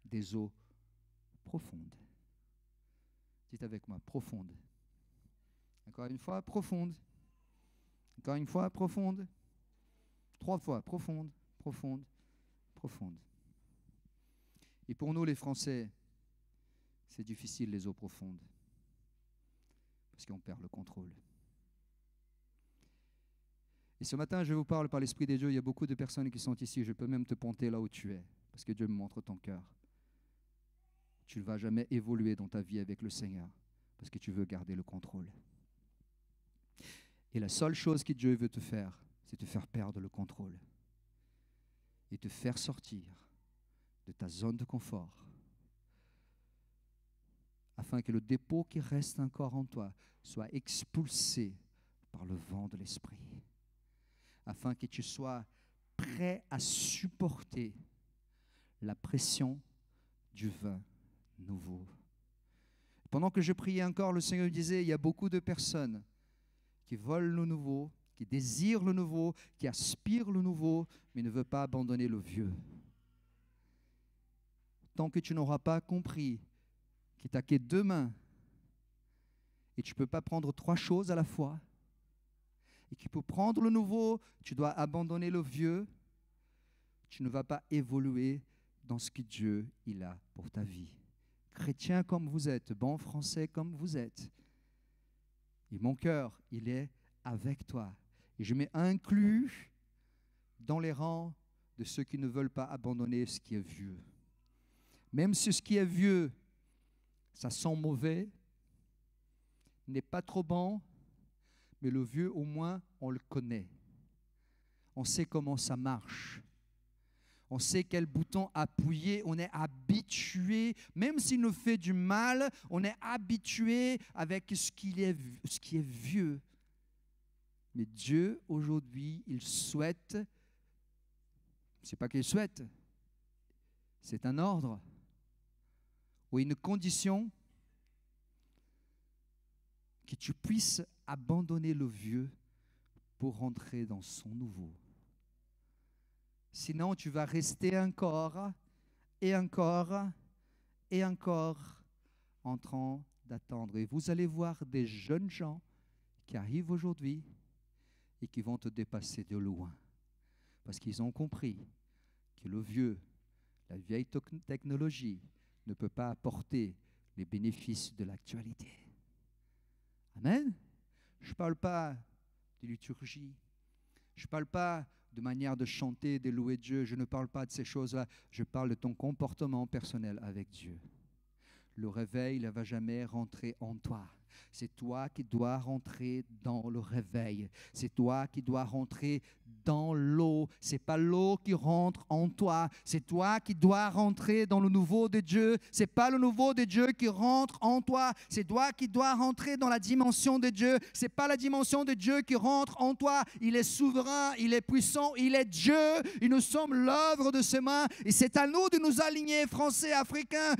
des eaux profondes. Dites avec moi, profonde. Encore une fois, profonde. Encore une fois, profonde. 3 fois, profonde. Et pour nous, les Français, c'est difficile, les eaux profondes. Parce qu'on perd le contrôle. Et ce matin, je vous parle par l'Esprit de Dieu. Il y a beaucoup de personnes qui sont ici. Je peux même te pointer là où tu es. Parce que Dieu me montre ton cœur. Tu ne vas jamais évoluer dans ta vie avec le Seigneur. Parce que tu veux garder le contrôle. Et la seule chose que Dieu veut te faire, c'est te faire perdre le contrôle. Et te faire sortir de ta zone de confort. Afin que le dépôt qui reste encore en toi soit expulsé par le vent de l'Esprit. Afin que tu sois prêt à supporter la pression du vin nouveau. Pendant que je priais encore, le Seigneur me disait, il y a beaucoup de personnes qui veulent le nouveau, qui désirent le nouveau, qui aspirent le nouveau, mais ne veulent pas abandonner le vieux. Tant que tu n'auras pas compris qu'il t'a que deux mains et tu ne peux pas prendre trois choses à la fois, et qu'il faut prendre le nouveau, tu dois abandonner le vieux, tu ne vas pas évoluer dans ce que Dieu il a pour ta vie. Chrétien comme vous êtes, bon français comme vous êtes, et mon cœur, il est avec toi. Et je m'ai inclus dans les rangs de ceux qui ne veulent pas abandonner ce qui est vieux. Même si ce qui est vieux, ça sent mauvais, n'est pas trop bon, mais le vieux, au moins, on le connaît. On sait comment ça marche. On sait quel bouton appuyer, on est habitué, même s'il nous fait du mal, on est habitué avec ce qui est vieux. Mais Dieu, aujourd'hui, il souhaite, c'est pas qu'il souhaite, c'est un ordre ou une condition que tu puisses abandonner le vieux pour rentrer dans son nouveau. Sinon, tu vas rester encore et encore et encore en train d'attendre. Et vous allez voir des jeunes gens qui arrivent aujourd'hui et qui vont te dépasser de loin. Parce qu'ils ont compris que le vieux, la vieille technologie ne peut pas apporter les bénéfices de l'actualité. Amen. Je ne parle pas de liturgie. Je ne parle pas de manière de chanter, de louer Dieu. Je ne parle pas de ces choses-là. Je parle de ton comportement personnel avec Dieu. Le réveil ne va jamais rentrer en toi. C'est toi qui dois rentrer dans le réveil. C'est toi qui dois rentrer dans l'eau. Ce n'est pas l'eau qui rentre en toi. C'est toi qui dois rentrer dans le nouveau de Dieu. Ce n'est pas le nouveau de Dieu qui rentre en toi. C'est toi qui dois rentrer dans la dimension de Dieu. Ce n'est pas la dimension de Dieu qui rentre en toi. Il est souverain, il est puissant, il est Dieu. Et nous sommes l'œuvre de ses mains. Et c'est à nous de nous aligner, Français, Africains,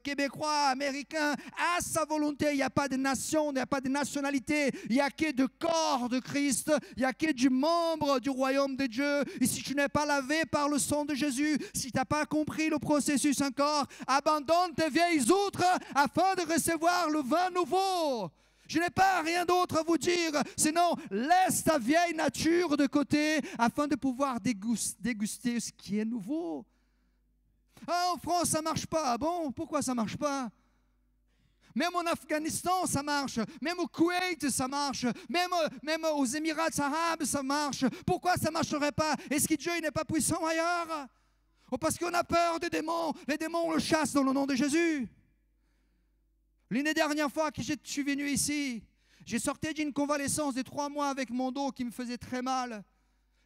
Québécois, Américains, à sa volonté. Il n'y a pas de nation, il n'y a pas de nationalité. Il n'y a que de corps de Christ. Il n'y a que du membre du royaume de Dieu. Et si tu n'es pas lavé par le sang de Jésus, si tu n'as pas compris le processus encore, abandonne tes vieilles outres afin de recevoir le vin nouveau. Je n'ai pas rien d'autre à vous dire, sinon laisse ta vieille nature de côté afin de pouvoir déguster ce qui est nouveau. Ah, en France, ça ne marche pas. Ah bon, pourquoi ça ne marche pas? Même en Afghanistan, ça marche. Même au Koweït, ça marche. Même aux Émirats arabes, ça marche. Pourquoi ça ne marcherait pas? Est-ce que Dieu n'est pas puissant ailleurs? Ou parce qu'on a peur des démons? Les démons, on le chasse dans le nom de Jésus. L'une des dernières fois que je suis venu ici, j'ai sorti d'une convalescence de 3 mois avec mon dos qui me faisait très mal.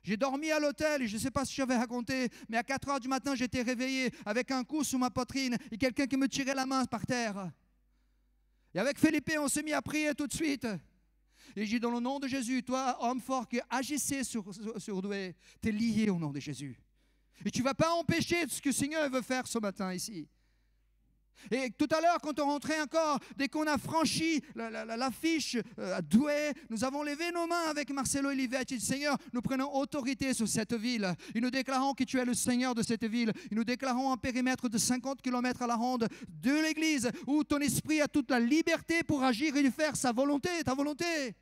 J'ai dormi à l'hôtel et je ne sais pas si j'avais raconté, mais à 4 heures du matin, j'étais réveillé avec un coup sous ma poitrine et quelqu'un qui me tirait la main par terre. Et avec Philippe, on s'est mis à prier tout de suite. Et j'ai dit, dans le nom de Jésus, toi, homme fort qui agissait sur Douai, tu es lié au nom de Jésus. Et tu ne vas pas empêcher ce que le Seigneur veut faire ce matin ici. Et tout à l'heure, quand on rentrait encore, dès qu'on a franchi l'affiche à Douai, nous avons levé nos mains avec Marcelo et Livette. Et Seigneur, nous prenons autorité sur cette ville. Et nous déclarons que tu es le Seigneur de cette ville. Et nous déclarons un périmètre de 50 km à la ronde de l'Église où ton esprit a toute la liberté pour agir et faire sa volonté, ta volonté.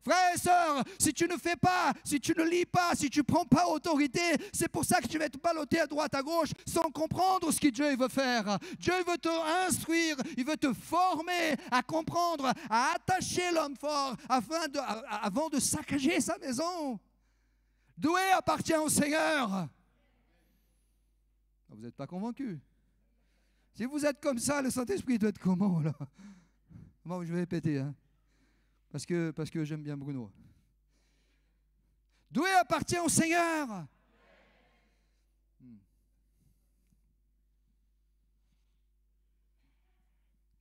Frères et sœurs, si tu ne fais pas, si tu ne lis pas, si tu ne prends pas autorité, c'est pour ça que tu vas te balloter à droite, à gauche, sans comprendre ce que Dieu veut faire. Dieu veut te instruire, il veut te former à comprendre, à attacher l'homme fort avant de saccager sa maison. Douai appartient au Seigneur. Vous n'êtes pas convaincus? Si vous êtes comme ça, le Saint-Esprit doit être comment là? Bon, je vais répéter, hein. Parce que j'aime bien Bruno. Douai appartient au Seigneur.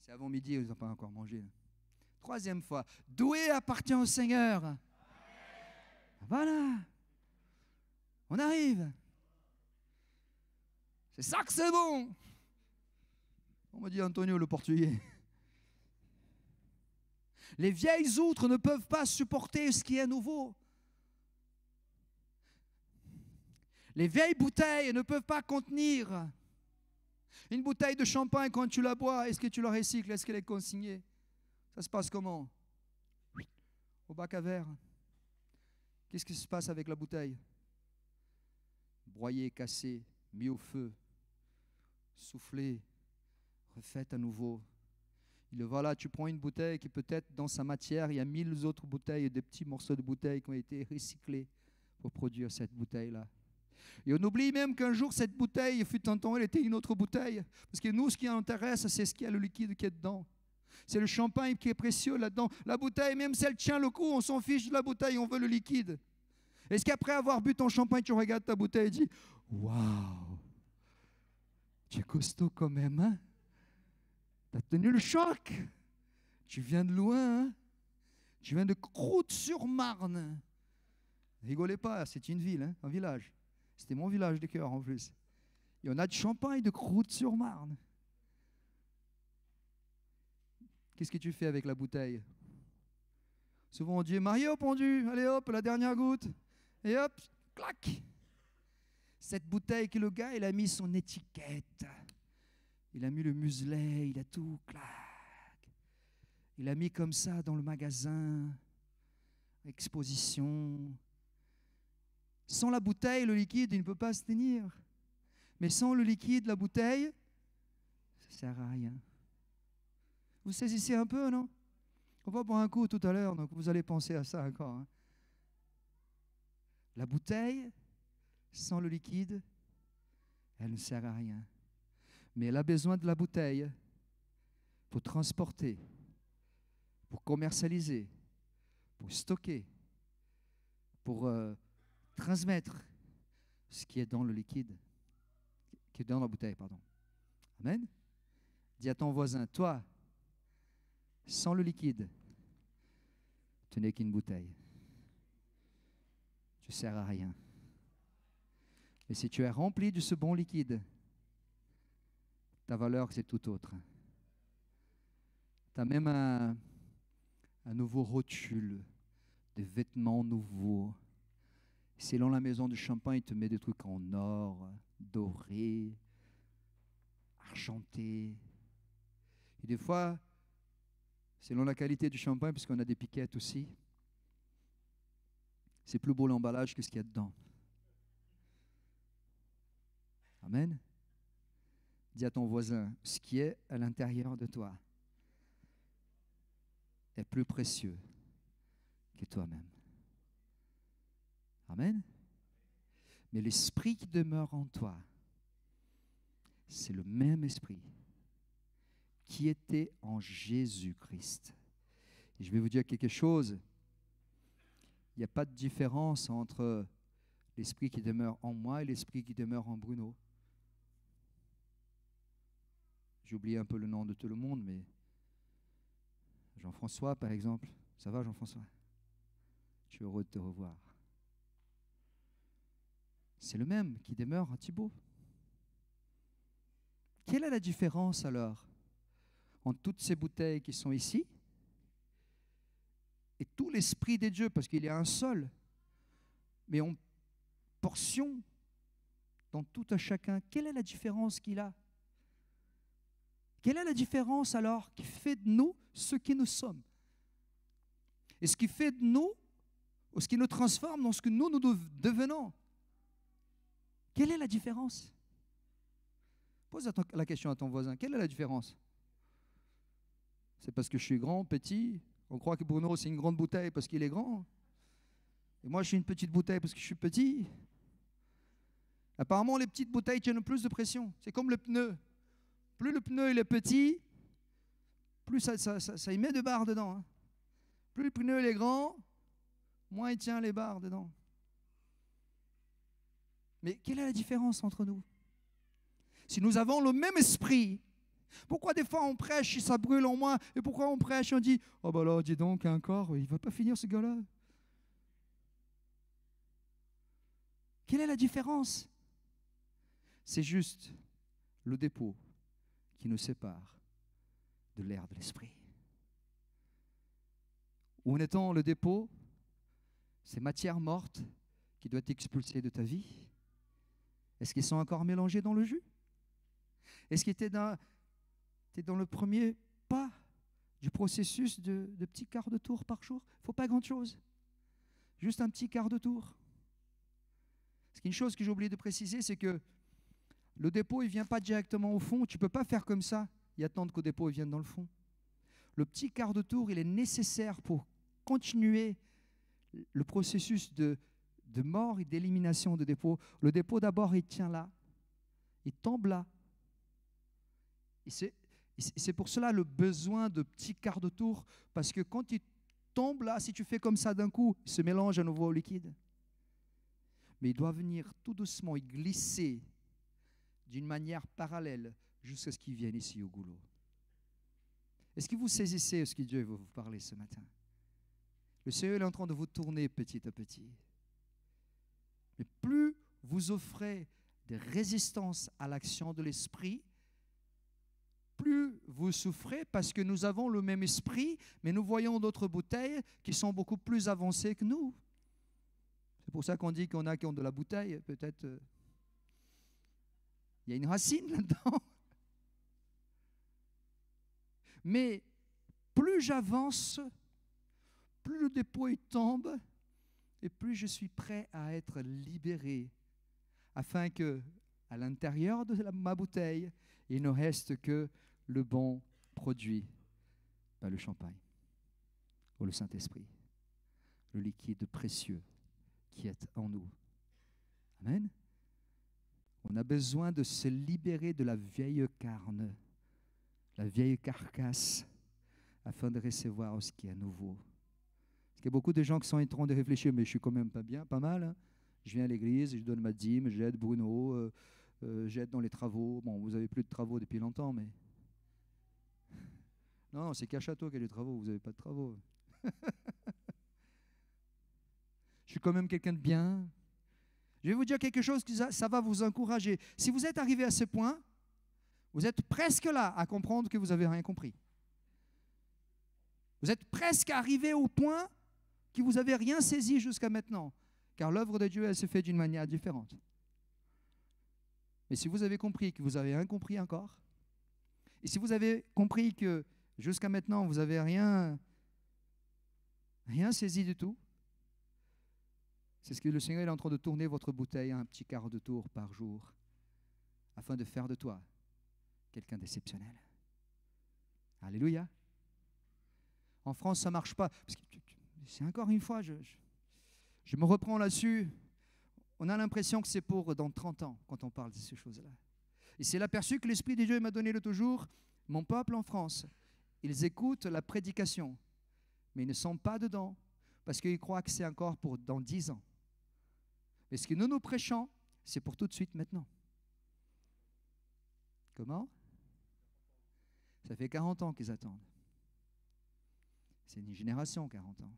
C'est avant midi, ils n'ont pas encore mangé. 3e fois. Douai appartient au Seigneur. Voilà. On arrive. C'est ça que c'est bon. On m'a dit Antonio, le portugais. Les vieilles outres ne peuvent pas supporter ce qui est nouveau. Les vieilles bouteilles ne peuvent pas contenir. Une bouteille de champagne, quand tu la bois, est-ce que tu la recycles? Est-ce qu'elle est consignée? Ça se passe comment? Au bac à verre. Qu'est-ce qui se passe avec la bouteille? Broyée, cassée, mis au feu, soufflée, refaite à nouveau. Et voilà, tu prends une bouteille qui peut-être dans sa matière, il y a 1000 autres bouteilles, des petits morceaux de bouteilles qui ont été recyclés pour produire cette bouteille-là. Et on oublie même qu'un jour, cette bouteille, il fut un temps, elle était une autre bouteille. Parce que nous, ce qui nous intéresse, c'est ce qu'il y a, le liquide qui est dedans. C'est le champagne qui est précieux là-dedans. La bouteille, même si elle tient le coup, on s'en fiche de la bouteille, on veut le liquide. Est-ce qu'après avoir bu ton champagne, tu regardes ta bouteille et dis « Waouh, tu es costaud quand même, hein? Tu as tenu le choc. Tu viens de loin, hein? Tu viens de Croûte-sur-Marne. » Rigolez pas, c'est une ville, hein, un village. C'était mon village de cœur en plus. Et on a de champagne de Croûte-sur-Marne. Qu'est-ce que tu fais avec la bouteille? Souvent on dit, marié au pendu, allez hop, la dernière goutte. Et hop, clac. Cette bouteille que le gars, il a mis son étiquette. Il a mis le muselet, il a tout, clac. Il a mis comme ça dans le magasin, exposition. Sans la bouteille, le liquide, il ne peut pas se tenir. Mais sans le liquide, la bouteille, ça ne sert à rien. Vous saisissez un peu, non? On va boire un coup tout à l'heure, donc vous allez penser à ça encore. Hein. La bouteille, sans le liquide, elle ne sert à rien. Mais elle a besoin de la bouteille pour transporter, pour commercialiser, pour stocker, pour transmettre ce qui est dans le liquide, qui est dans la bouteille, pardon. Amen. Dis à ton voisin, toi, sans le liquide, tu n'es qu'une bouteille. Tu ne sers à rien. Mais si tu es rempli de ce bon liquide, ta valeur, c'est tout autre. Tu as même un nouveau rotule, des vêtements nouveaux. Selon la maison de champagne, il te met des trucs en or, doré, argenté. Et des fois, selon la qualité du champagne, puisqu'on a des piquettes aussi, c'est plus beau l'emballage que ce qu'il y a dedans. Amen. Dis à ton voisin, ce qui est à l'intérieur de toi est plus précieux que toi-même. Amen. Mais l'esprit qui demeure en toi, c'est le même esprit qui était en Jésus-Christ. Et je vais vous dire quelque chose. Il n'y a pas de différence entre l'esprit qui demeure en moi et l'esprit qui demeure en Bruno. J'ai oublié un peu le nom de tout le monde, mais Jean-François, par exemple. Ça va, Jean-François? Je suis heureux de te revoir. C'est le même qui demeure à Thibaut. Quelle est la différence alors entre toutes ces bouteilles qui sont ici et tout l'Esprit de Dieu, parce qu'il y a un seul, mais en portion dans tout à chacun? Quelle est la différence qu'il a? Quelle est la différence alors qui fait de nous ce que nous sommes? Et ce qui fait de nous, ou ce qui nous transforme dans ce que nous devenons? Quelle est la différence? Pose la question à ton voisin. Quelle est la différence? C'est parce que je suis grand, petit? On croit que Bruno, c'est une grande bouteille parce qu'il est grand. Et moi, je suis une petite bouteille parce que je suis petit. Apparemment, les petites bouteilles tiennent plus de pression. C'est comme le pneu. Plus le pneu il est petit, plus ça y met de barres dedans. Hein. Plus le pneu il est grand, moins il tient les barres dedans. Mais quelle est la différence entre nous? Si nous avons le même esprit, pourquoi des fois on prêche et ça brûle en moi? Et pourquoi on prêche et on dit, oh ben là, dis donc, encore, il ne va pas finir ce gars-là. Quelle est la différence? C'est juste le dépôt qui nous sépare de l'air de l'esprit. Où en est-on le dépôt? Ces matières mortes qui doivent être expulsées de ta vie? Est-ce qu'ils sont encore mélangés dans le jus? Est-ce que tu es dans le premier pas du processus de petits quarts de tour par jour? Il ne faut pas grand-chose. Juste un petit quart de tour. Parce qu'une chose que j'ai oublié de préciser, c'est que le dépôt, il ne vient pas directement au fond. Tu ne peux pas faire comme ça et attendre qu'au dépôt, il vienne dans le fond. Le petit quart de tour, il est nécessaire pour continuer le processus de mort et d'élimination de dépôt. Le dépôt, d'abord, il tient là. Il tombe là. Et c'est pour cela le besoin de petits quarts de tour, parce que quand il tombe là, si tu fais comme ça d'un coup, il se mélange à nouveau au liquide. Mais il doit venir tout doucement et glisser d'une manière parallèle jusqu'à ce qu'il vienne ici au goulot. Est-ce que vous saisissez ce que Dieu veut vous parler ce matin? Le Seigneur est en train de vous tourner petit à petit. Mais plus vous offrez des résistances à l'action de l'esprit, plus vous souffrez, parce que nous avons le même esprit, mais nous voyons d'autres bouteilles qui sont beaucoup plus avancées que nous. C'est pour ça qu'on dit qu'on a qui ont de la bouteille, peut-être il y a une racine là-dedans. Mais plus j'avance, plus le dépôt il tombe, et plus je suis prêt à être libéré, afin que, à l'intérieur de ma bouteille, il ne reste que le bon produit, le champagne, ou le Saint-Esprit, le liquide précieux qui est en nous. Amen. On a besoin de se libérer de la vieille carne, la vieille carcasse, afin de recevoir ce qui est nouveau. Parce qu'il y a beaucoup de gens qui sont en train de réfléchir, mais je suis quand même pas bien, pas mal. Hein. Je viens à l'église, je donne ma dîme, j'aide Bruno, j'aide dans les travaux. Bon, vous n'avez plus de travaux depuis longtemps, mais... Non, c'est qu'à Château qu'il y a des travaux, vous n'avez pas de travaux. Je suis quand même quelqu'un de bien. Je vais vous dire quelque chose, ça va vous encourager. Si vous êtes arrivé à ce point, vous êtes presque là à comprendre que vous n'avez rien compris. Vous êtes presque arrivé au point que vous n'avez rien saisi jusqu'à maintenant, car l'œuvre de Dieu, elle se fait d'une manière différente. Mais si vous avez compris que vous n'avez rien compris encore, et si vous avez compris que jusqu'à maintenant, vous n'avez rien saisi du tout, c'est ce que le Seigneur est en train de tourner votre bouteille à un petit quart de tour par jour, afin de faire de toi quelqu'un d'exceptionnel. Alléluia. En France, ça ne marche pas. Parce que c'est encore une fois, je me reprends là-dessus. On a l'impression que c'est pour dans 30 ans, quand on parle de ces choses-là. Et c'est l'aperçu que l'Esprit de Dieu m'a donné l'autre jour. Mon peuple en France, ils écoutent la prédication, mais ils ne sont pas dedans, parce qu'ils croient que c'est encore pour dans 10 ans. Mais ce que nous prêchons, c'est pour tout de suite maintenant. Comment? Ça fait 40 ans qu'ils attendent. C'est une génération, 40 ans.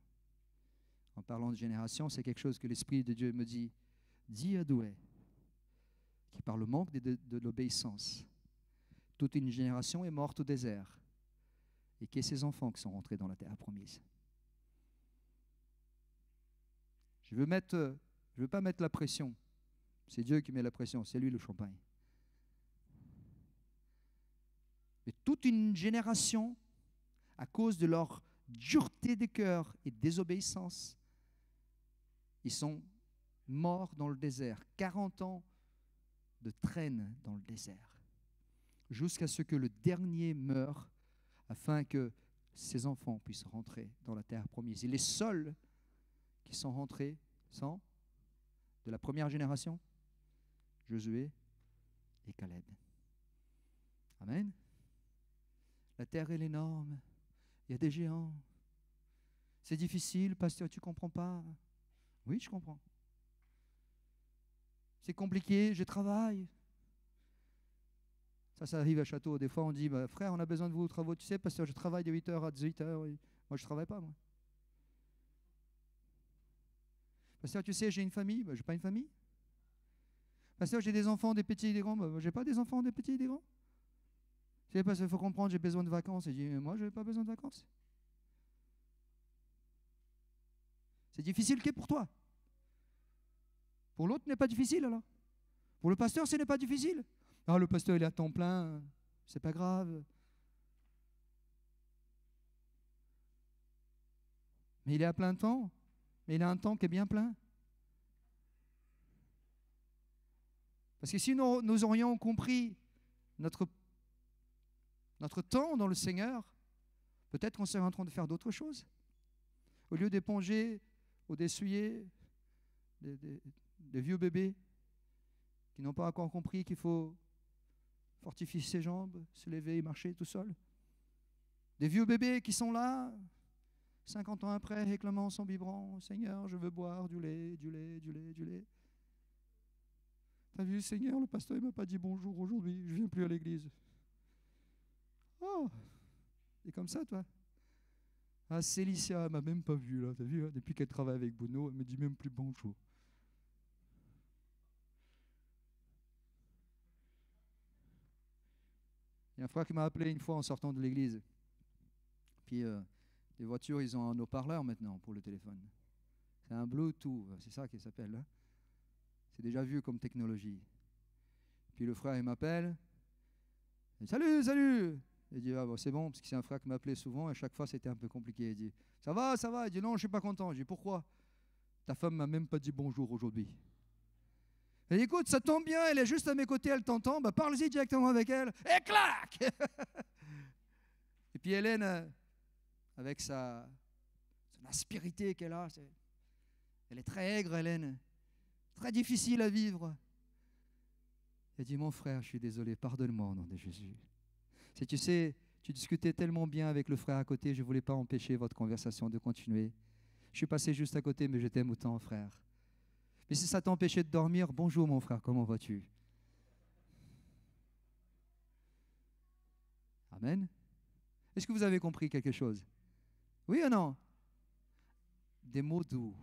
En parlant de génération, c'est quelque chose que l'Esprit de Dieu me dit. Dis à Douai, qui par le manque de l'obéissance, toute une génération est morte au désert, et qu'il y ait ses enfants qui sont rentrés dans la terre promise. Je ne veux pas mettre la pression. C'est Dieu qui met la pression, c'est lui le champagne. Mais toute une génération, à cause de leur dureté de cœur et désobéissance, ils sont morts dans le désert. 40 ans de traîne dans le désert, jusqu'à ce que le dernier meure, afin que ses enfants puissent rentrer dans la terre promise. Et les seuls qui sont rentrés sont de la première génération, Josué et Caleb. Amen. La terre est énorme, il y a des géants. C'est difficile, pasteur, tu ne comprends pas? Oui, je comprends. C'est compliqué, je travaille. Ça arrive à Château. Des fois, on dit, frère, on a besoin de vous aux travaux. Tu sais, pasteur, je travaille de 8h à 18h. Moi, je ne travaille pas, moi. Pasteur, tu sais, j'ai une famille. Je n'ai pas une famille. Pasteur, j'ai des enfants, des petits et des grands. Je n'ai pas des enfants, des petits et des grands. C'est parce qu'il faut comprendre, j'ai besoin de vacances. Il dit, mais moi, je n'ai pas besoin de vacances. C'est difficile que pour toi. Pour l'autre, ce n'est pas difficile alors. Pour le pasteur, ce n'est pas difficile. Ah, le pasteur, il est à temps plein, c'est pas grave. Mais il est à plein temps. Mais il a un temps qui est bien plein. Parce que si nous aurions compris notre temps dans le Seigneur, peut-être qu'on serait en train de faire d'autres choses. Au lieu d'éponger ou d'essuyer des vieux bébés qui n'ont pas encore compris qu'il faut fortifier ses jambes, se lever et marcher tout seul. Des vieux bébés qui sont là, 50 ans après, réclamant son biberon. Seigneur, je veux boire du lait, du lait, du lait, du lait. T'as vu, Seigneur, le pasteur ne m'a pas dit bonjour aujourd'hui, je ne viens plus à l'église. Oh, et comme ça, toi. Ah, Célicia, elle m'a même pas vu, là, t'as vu, hein, depuis qu'elle travaille avec Bruno, elle me dit même plus bonjour. Il y a un frère qui m'a appelé une fois en sortant de l'église. Puis, les voitures, ils ont un haut-parleur maintenant pour le téléphone. C'est un Bluetooth, c'est ça qui s'appelle. Hein. C'est déjà vieux comme technologie. Puis le frère, il m'appelle. Salut, salut. Il dit, ah, bon, c'est bon, parce que c'est un frère qui m'appelait souvent, et à chaque fois, c'était un peu compliqué. Il dit, ça va, ça va. Il dit, non, je ne suis pas content. Je dis, pourquoi? Ta femme ne m'a même pas dit bonjour aujourd'hui. Il dit, écoute, ça tombe bien, elle est juste à mes côtés, elle t'entend, bah, parle-y directement avec elle. Et clac. Et puis Hélène, avec son aspérité qu'elle a, elle est très aigre, Hélène, très difficile à vivre. Elle dit, mon frère, je suis désolé, pardonne-moi au nom de Jésus. Si tu sais, tu discutais tellement bien avec le frère à côté, je ne voulais pas empêcher votre conversation de continuer. Je suis passé juste à côté, mais je t'aime autant, frère. Mais si ça t'empêchait de dormir, bonjour mon frère, comment vas-tu? Amen. Est-ce que vous avez compris quelque chose? Oui ou non? Des mots doux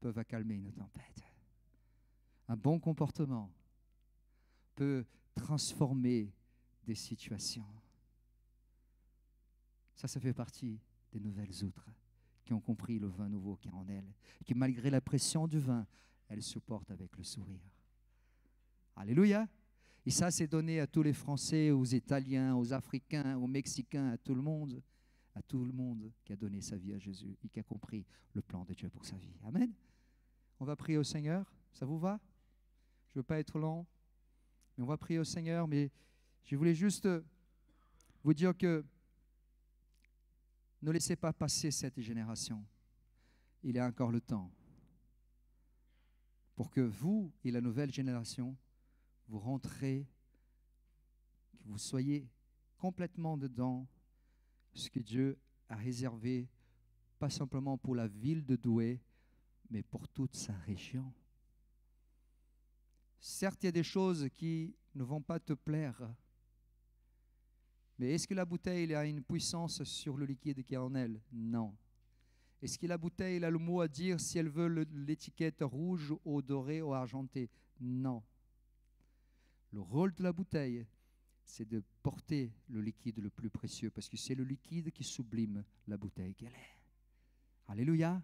peuvent accalmer une tempête. Un bon comportement peut transformer des situations. Ça fait partie des nouvelles outres qui ont compris le vin nouveau qui est en elles, qui malgré la pression du vin, elles supportent avec le sourire. Alléluia! Et ça, c'est donné à tous les Français, aux Italiens, aux Africains, aux Mexicains, à tout le monde qui a donné sa vie à Jésus et qui a compris le plan de Dieu pour sa vie. Amen. On va prier au Seigneur. Ça vous va? Je ne veux pas être long, mais on va prier au Seigneur. Mais je voulais juste vous dire que ne laissez pas passer cette génération. Il y a encore le temps pour que vous et la nouvelle génération, vous rentrez, que vous soyez complètement dedans ce que Dieu a réservé, pas simplement pour la ville de Douai, mais pour toute sa région. Certes, il y a des choses qui ne vont pas te plaire, mais est-ce que la bouteille a une puissance sur le liquide qui est en elle? Non. Est-ce que la bouteille a le mot à dire si elle veut l'étiquette rouge ou dorée ou argentée? Non. Le rôle de la bouteille, c'est de porter le liquide le plus précieux, parce que c'est le liquide qui sublime la bouteille qu'elle est. Alléluia.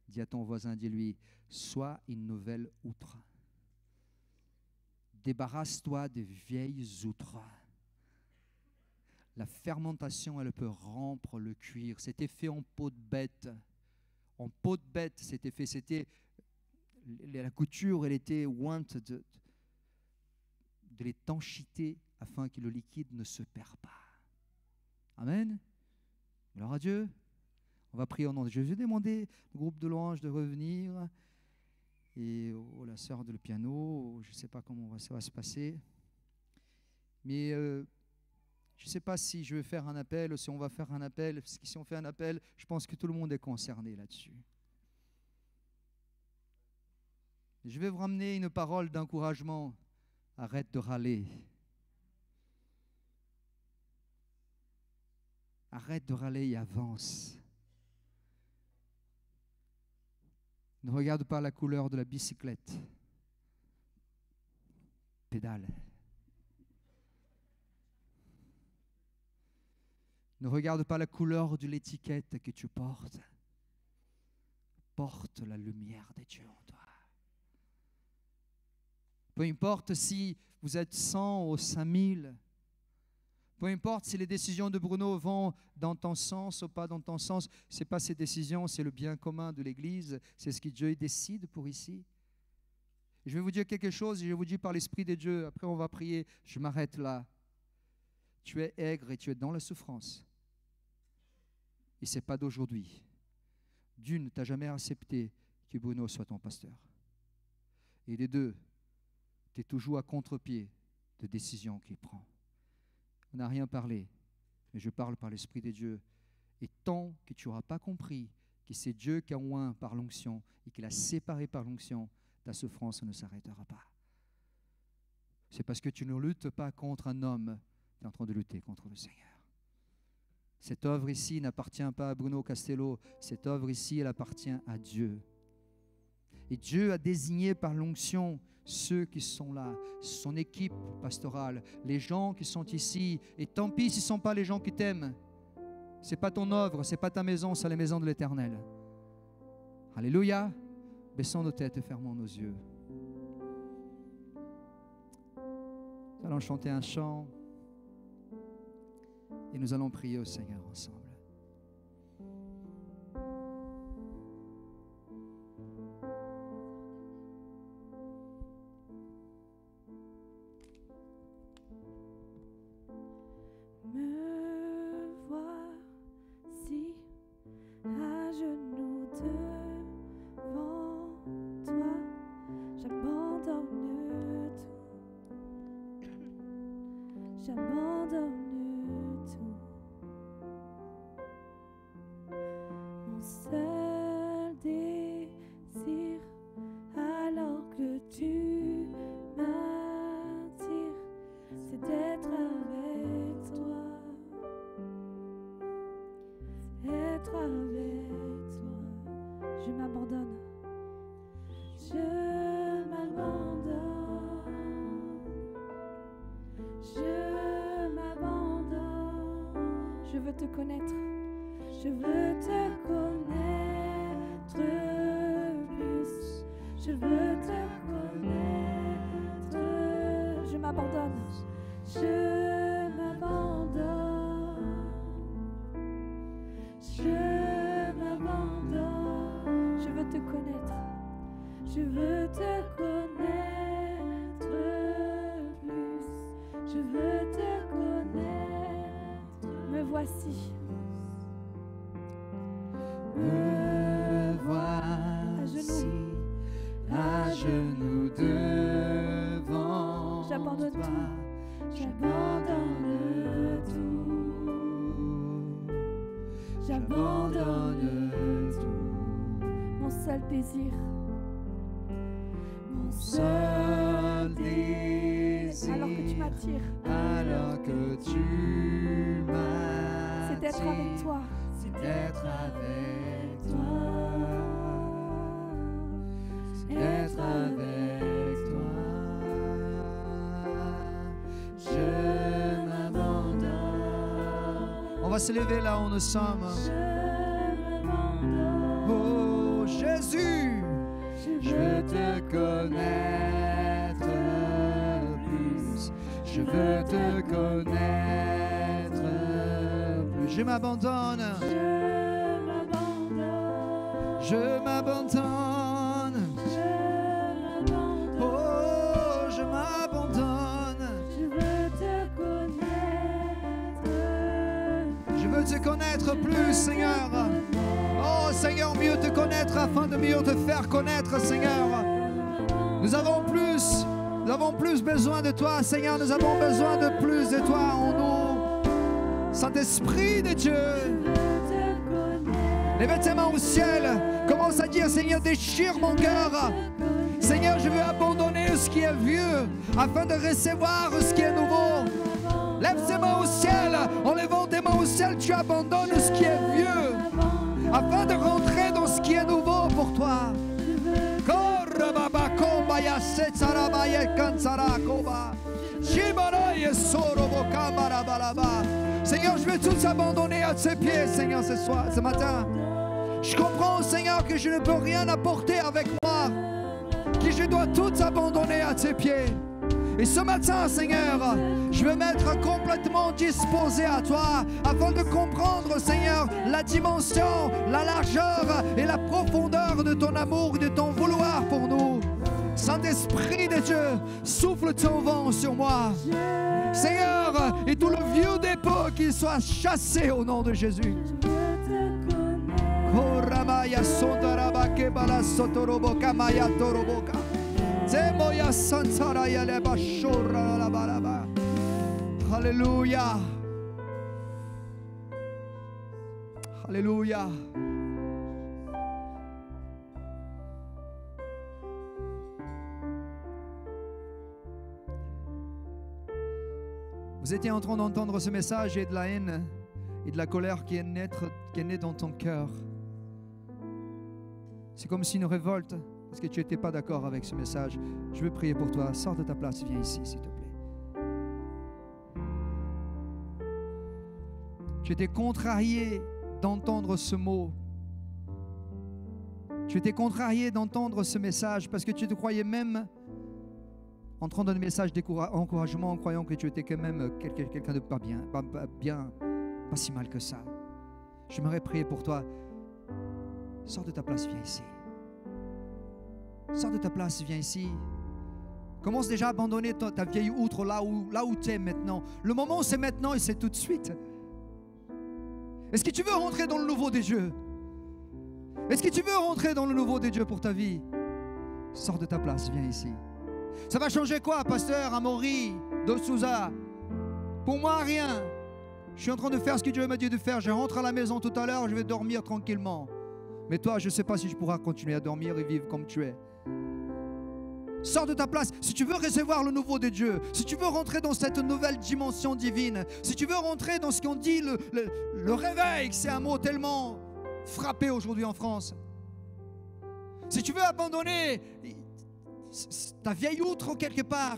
Dis à ton voisin, dis-lui, sois une nouvelle outre. Débarrasse-toi des vieilles outres. La fermentation, elle peut rompre le cuir. C'était fait en peau de bête. En peau de bête, c'était fait. C'était la couture, elle était ointe de l'étanchéité afin que le liquide ne se perd pas. Amen. Gloire à Dieu. On va prier au nom de Jésus. Je vais demander au groupe de louanges de revenir et la sœur de le piano. Je ne sais pas comment ça va se passer. Mais je ne sais pas si je vais faire un appel ou si on va faire un appel. Parce que si on fait un appel, je pense que tout le monde est concerné là-dessus. Je vais vous ramener une parole d'encouragement. Arrête de râler. Arrête de râler et avance. Ne regarde pas la couleur de la bicyclette. Pédale. Ne regarde pas la couleur de l'étiquette que tu portes. Porte la lumière de Dieu en toi. Peu importe si vous êtes 100 ou 5000, peu importe si les décisions de Bruno vont dans ton sens ou pas dans ton sens, ce n'est pas ces décisions, c'est le bien commun de l'Église, c'est ce que Dieu décide pour ici. Je vais vous dire quelque chose, et je vous dis par l'Esprit de Dieu, après on va prier, je m'arrête là. Tu es aigre et tu es dans la souffrance. Et ce n'est pas d'aujourd'hui. D'une, tu n'as jamais accepté que Bruno soit ton pasteur. Et de deux, tu es toujours à contre-pied de décisions qu'il prend. On n'a rien parlé, mais je parle par l'Esprit de Dieu. Et tant que tu n'auras pas compris que c'est Dieu qui a oint par l'onction et qu'il a séparé par l'onction, ta souffrance ne s'arrêtera pas. C'est parce que tu ne luttes pas contre un homme, tu es en train de lutter contre le Seigneur. Cette œuvre ici n'appartient pas à Bruno Castello, cette œuvre ici, elle appartient à Dieu. Et Dieu a désigné par l'onction ceux qui sont là, son équipe pastorale, les gens qui sont ici. Et tant pis s'ils ne sont pas les gens qui t'aiment. Ce n'est pas ton œuvre, ce n'est pas ta maison, c'est la maison de l'Éternel. Alléluia. Baissons nos têtes et fermons nos yeux. Nous allons chanter un chant et nous allons prier au Seigneur ensemble. te connaître. Je veux te connaître plus. Je veux te connaître. Je m'abandonne. Je m'abandonne. Je m'abandonne. Je veux te connaître. Je veux te connaître plus. Je veux te connaître. Me voici. Me voici à genoux devant J'abandonne toi. tout. J'abandonne tout. J'abandonne tout. Mon seul désir. Mon seul désir. Alors que tu m'attires. Alors que tu m'attires. C'est d'être avec toi. C'est d'être avec toi. C'est d'être avec toi. Je m'abandonne. On va se lever là où nous sommes. Je m'abandonne. Oh Jésus, je veux te connaître plus. Je veux te connaître plus. Je m'abandonne. Je m'abandonne. Oh, je m'abandonne. Je veux te connaître. Je veux te connaître plus, Seigneur. Oh, Seigneur, mieux te connaître afin de mieux te faire connaître, Seigneur. Nous avons plus besoin de toi, Seigneur. Nous avons besoin de plus de toi en nous. Saint-Esprit de Dieu. Lève tes mains au ciel. Commence à dire, Seigneur, déchire mon cœur. Seigneur, je veux abandonner ce qui est vieux afin de recevoir ce qui est nouveau. Lève tes mains au ciel. En levant tes mains au ciel, tu abandonnes ce qui est vieux afin de rentrer dans ce qui est nouveau pour toi. Seigneur, je veux tout abandonner à tes pieds, Seigneur, ce matin. Je comprends, Seigneur, que je ne peux rien apporter avec moi, que je dois tout abandonner à tes pieds. Et ce matin, Seigneur, je veux m'être complètement disposé à toi afin de comprendre, Seigneur, la dimension, la largeur et la profondeur de ton amour et de ton vouloir pour nous. Saint-Esprit de Dieu, souffle ton vent sur moi. Seigneur, et tout le vieux dépôt qu'il soit chassé au nom de Jésus. Alléluia. Alléluia. Vous étiez en train d'entendre ce message et de la haine et de la colère qui est née dans ton cœur. C'est comme si une révolte, parce que tu n'étais pas d'accord avec ce message. Je veux prier pour toi. Sors de ta place, viens ici, s'il te plaît. Tu étais contrarié d'entendre ce mot. Tu étais contrarié d'entendre ce message parce que tu te croyais même en train d'un message d'encouragement en croyant que tu étais quand même quelqu'un de pas bien, pas si mal que ça. J'aimerais prier pour toi. Sors de ta place, viens ici. Sors de ta place, viens ici. Commence déjà à abandonner ta vieille outre là où tu es maintenant. Le moment, c'est maintenant et c'est tout de suite. Est-ce que tu veux rentrer dans le nouveau des dieux? Est-ce que tu veux rentrer dans le nouveau des dieux pour ta vie? Sors de ta place, viens ici. Ça va changer quoi, pasteur Amaury de Souza? Pour moi, rien. Je suis en train de faire ce que Dieu m'a dit de faire. Je rentre à la maison tout à l'heure, je vais dormir tranquillement. Mais toi, je ne sais pas si je pourrai continuer à dormir et vivre comme tu es. Sors de ta place. Si tu veux recevoir le nouveau de Dieu, si tu veux rentrer dans cette nouvelle dimension divine, si tu veux rentrer dans ce qu'on dit le réveil, c'est un mot tellement frappé aujourd'hui en France. Si tu veux abandonner ta vieille outre quelque part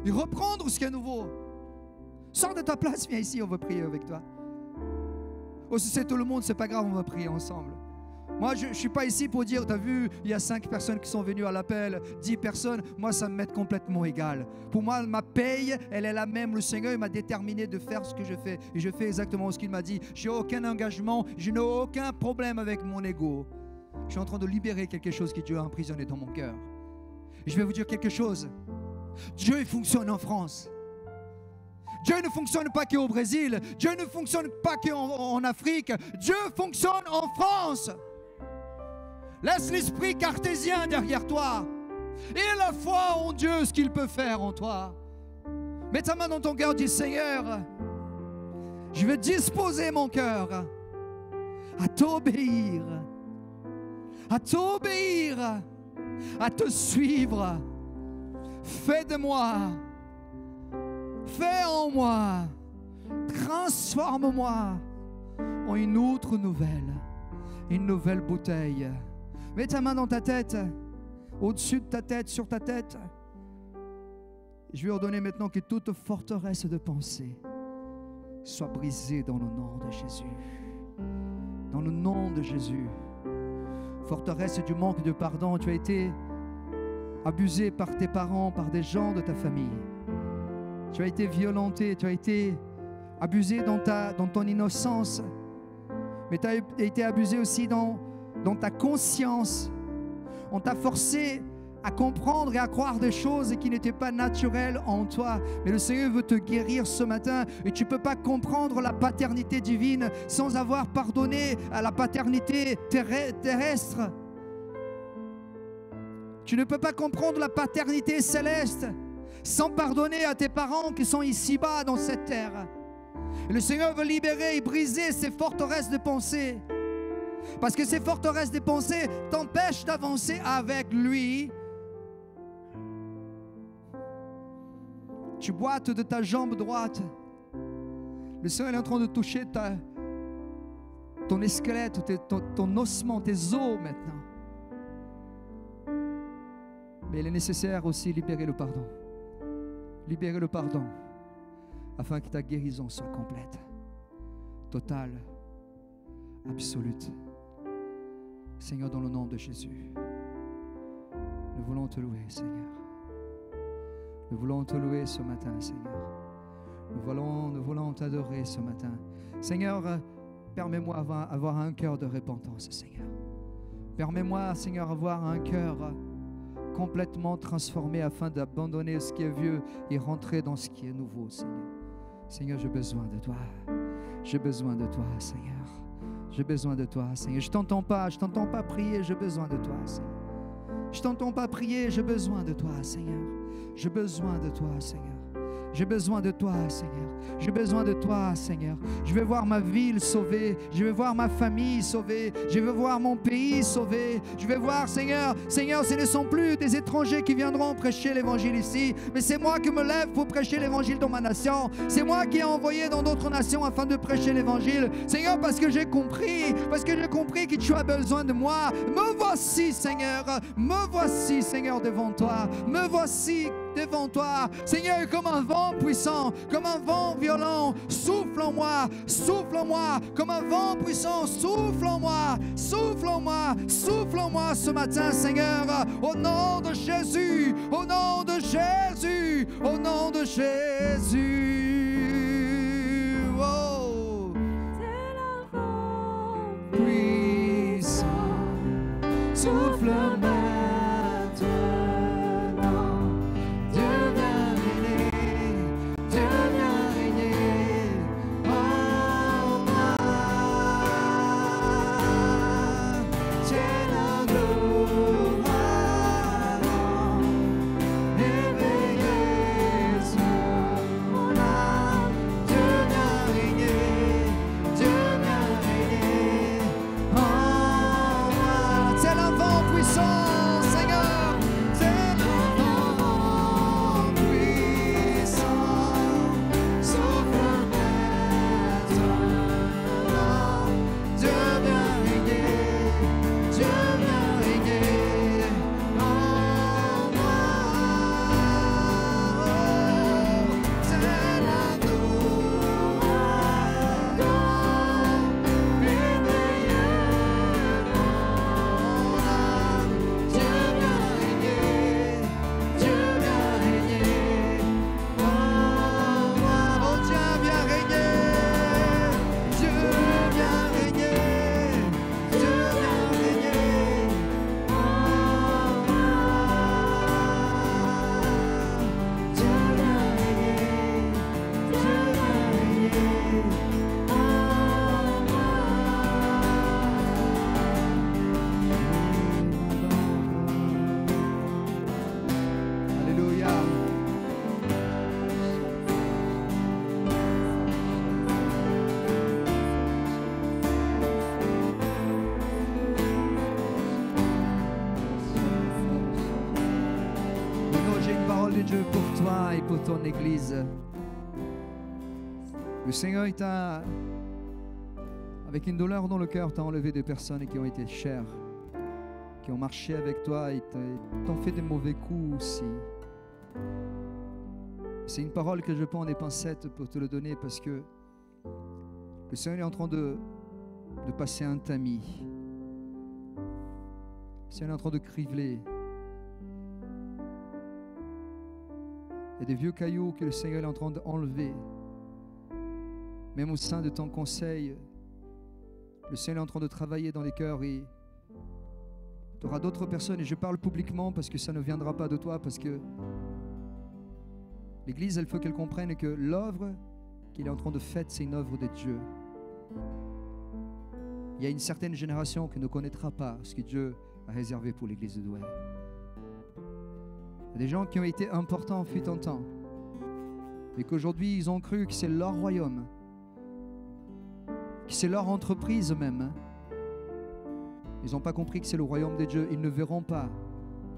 et reprendre ce qui est nouveau, sors de ta place, viens ici, on va prier avec toi. Oh, si c'est tout le monde, c'est pas grave, on va prier ensemble. Moi, je ne suis pas ici pour dire, tu as vu, il y a 5 personnes qui sont venues à l'appel, 10 personnes, moi, ça m'est complètement égal. Pour moi, ma paye, elle est la même. Le Seigneur, il m'a déterminé de faire ce que je fais. Et je fais exactement ce qu'il m'a dit. Je n'ai aucun engagement, je n'ai aucun problème avec mon ego. Je suis en train de libérer quelque chose que Dieu a emprisonné dans mon cœur. Et je vais vous dire quelque chose. Dieu, il fonctionne en France. Dieu ne fonctionne pas qu'au Brésil. Dieu ne fonctionne pas qu'en Afrique. Dieu fonctionne en France. Laisse l'esprit cartésien derrière toi et la foi en Dieu, ce qu'il peut faire en toi. Mets ta main dans ton cœur, dis Seigneur, je vais disposer mon cœur à t'obéir, à te suivre. Fais de moi, fais en moi, transforme-moi en une autre nouvelle, une nouvelle bouteille. Mets ta main dans ta tête, au-dessus de ta tête, sur ta tête. Je vais ordonner maintenant que toute forteresse de pensée soit brisée dans le nom de Jésus. Dans le nom de Jésus. Forteresse du manque de pardon, tu as été abusé par tes parents, par des gens de ta famille. Tu as été violenté, tu as été abusé dans ton innocence. Mais tu as été abusé aussi dans ta conscience. On t'a forcé à comprendre et à croire des choses qui n'étaient pas naturelles en toi. Mais le Seigneur veut te guérir ce matin. Et tu ne peux pas comprendre la paternité divine sans avoir pardonné à la paternité terrestre. Tu ne peux pas comprendre la paternité céleste sans pardonner à tes parents qui sont ici-bas dans cette terre. Et le Seigneur veut libérer et briser ces forteresses de pensée. Parce que ces forteresses de pensée t'empêchent d'avancer avec lui. Tu boites de ta jambe droite. Le Seigneur est en train de toucher ton squelette, ton ossement, tes os maintenant. Mais il est nécessaire aussi de libérer le pardon. libérer le pardon, afin que ta guérison soit complète, totale, absolue. Seigneur, dans le nom de Jésus, nous voulons te louer, Seigneur. Nous voulons te louer ce matin, Seigneur. Nous voulons t'adorer ce matin. Seigneur, permets-moi avoir un cœur de repentance, Seigneur. Permets-moi, Seigneur, avoir un cœur complètement transformé afin d'abandonner ce qui est vieux et rentrer dans ce qui est nouveau, Seigneur. Seigneur, j'ai besoin de toi. J'ai besoin de toi, Seigneur. J'ai besoin de toi, Seigneur. Je t'entends pas prier, j'ai besoin de toi, Seigneur. Je t'entends pas prier, j'ai besoin de toi, Seigneur. J'ai besoin de toi, Seigneur. J'ai besoin de toi, Seigneur. J'ai besoin de toi, Seigneur. Je veux voir ma ville sauvée. Je veux voir ma famille sauvée. Je veux voir mon pays sauvé. Je veux voir, Seigneur, ce ne sont plus des étrangers qui viendront prêcher l'évangile ici, mais c'est moi qui me lève pour prêcher l'évangile dans ma nation. C'est moi qui ai envoyé dans d'autres nations afin de prêcher l'évangile. Seigneur, parce que j'ai compris que tu as besoin de moi. Me voici, Seigneur. Me voici, Seigneur, devant toi. Me voici devant toi, Seigneur, comme un vent puissant, comme un vent violent, souffle en moi, comme un vent puissant, souffle en moi ce matin, Seigneur, au nom de Jésus, au nom de Jésus, au nom de Jésus. Oh. C'est le vent Puissant, souffle maintenant. Dieu pour toi et pour ton Église. Le Seigneur, il t'a, avec une douleur dans le cœur, t'a enlevé des personnes qui ont été chères, qui ont marché avec toi et t'ont fait des mauvais coups aussi. C'est une parole que je prends des pincettes pour te le donner parce que le Seigneur est en train de passer un tamis. Le Seigneur est en train de criveler. Il y a des vieux cailloux que le Seigneur est en train d'enlever. Même au sein de ton conseil, le Seigneur est en train de travailler dans les cœurs et tu auras d'autres personnes, et je parle publiquement parce que ça ne viendra pas de toi, parce que l'Église, il faut qu'elle comprenne que l'œuvre qu'il est en train de faire, c'est une œuvre de Dieu. Il y a une certaine génération qui ne connaîtra pas ce que Dieu a réservé pour l'Église de Douai. Il y a des gens qui ont été importants en fut un temps, mais qu'aujourd'hui ils ont cru que c'est leur royaume, que c'est leur entreprise même. Ils n'ont pas compris que c'est le royaume de Dieu. Ils ne verront pas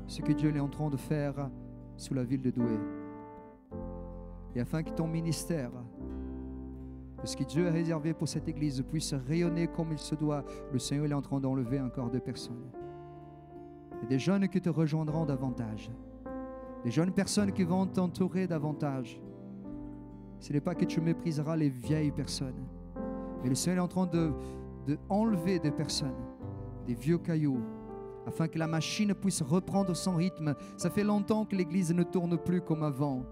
ce que Dieu est en train de faire sous la ville de Douai. Et afin que ton ministère, ce que Dieu a réservé pour cette église, puisse rayonner comme il se doit, le Seigneur est en train d'enlever encore des personnes. Il y a des jeunes qui te rejoindront davantage. des jeunes personnes qui vont t'entourer davantage. Ce n'est pas que tu mépriseras les vieilles personnes, mais le Seigneur est en train de enlever des personnes, des vieux cailloux, afin que la machine puisse reprendre son rythme. Ça fait longtemps que l'Église ne tourne plus comme avant.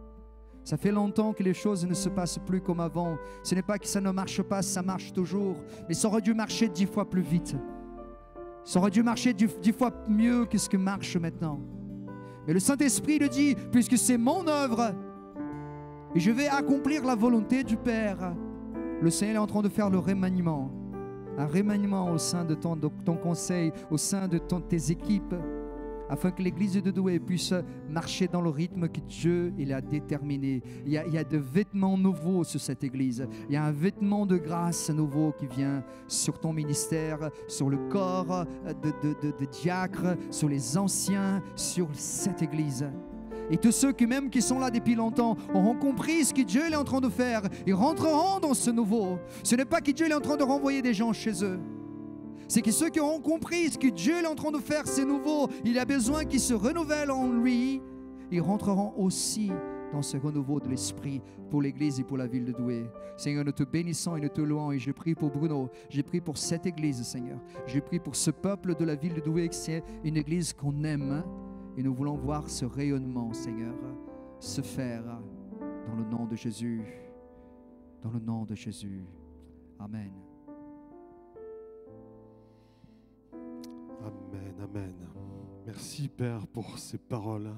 Ça fait longtemps que les choses ne se passent plus comme avant. Ce n'est pas que ça ne marche pas, ça marche toujours, mais ça aurait dû marcher 10 fois plus vite. Ça aurait dû marcher 10 fois mieux que ce que marche maintenant. Mais le Saint-Esprit le dit, puisque c'est mon œuvre, et je vais accomplir la volonté du Père. Le Seigneur est en train de faire le remaniement. Un remaniement au sein de ton conseil, au sein de tes équipes, afin que l'Église de Douai puisse marcher dans le rythme que Dieu il a déterminé. Il y a des vêtements nouveaux sur cette Église. Il y a un vêtement de grâce nouveau qui vient sur ton ministère, sur le corps de diacres, sur les anciens, sur cette Église. Et tous ceux qui sont là depuis longtemps auront compris ce que Dieu est en train de faire. Ils rentreront dans ce nouveau. Ce n'est pas que Dieu est en train de renvoyer des gens chez eux. C'est que ceux qui auront compris ce que Dieu est en train de faire, c'est nouveau. Il a besoin qu'ils se renouvellent en lui. Ils rentreront aussi dans ce renouveau de l'esprit pour l'Église et pour la ville de Douai. Seigneur, nous te bénissons et nous te louons. Et je prie pour Bruno. Je prie pour cette Église, Seigneur. Je prie pour ce peuple de la ville de Douai, que c'est une Église qu'on aime. Et nous voulons voir ce rayonnement, Seigneur, se faire dans le nom de Jésus. Dans le nom de Jésus. Amen. Amen, amen. Merci Père pour ces paroles.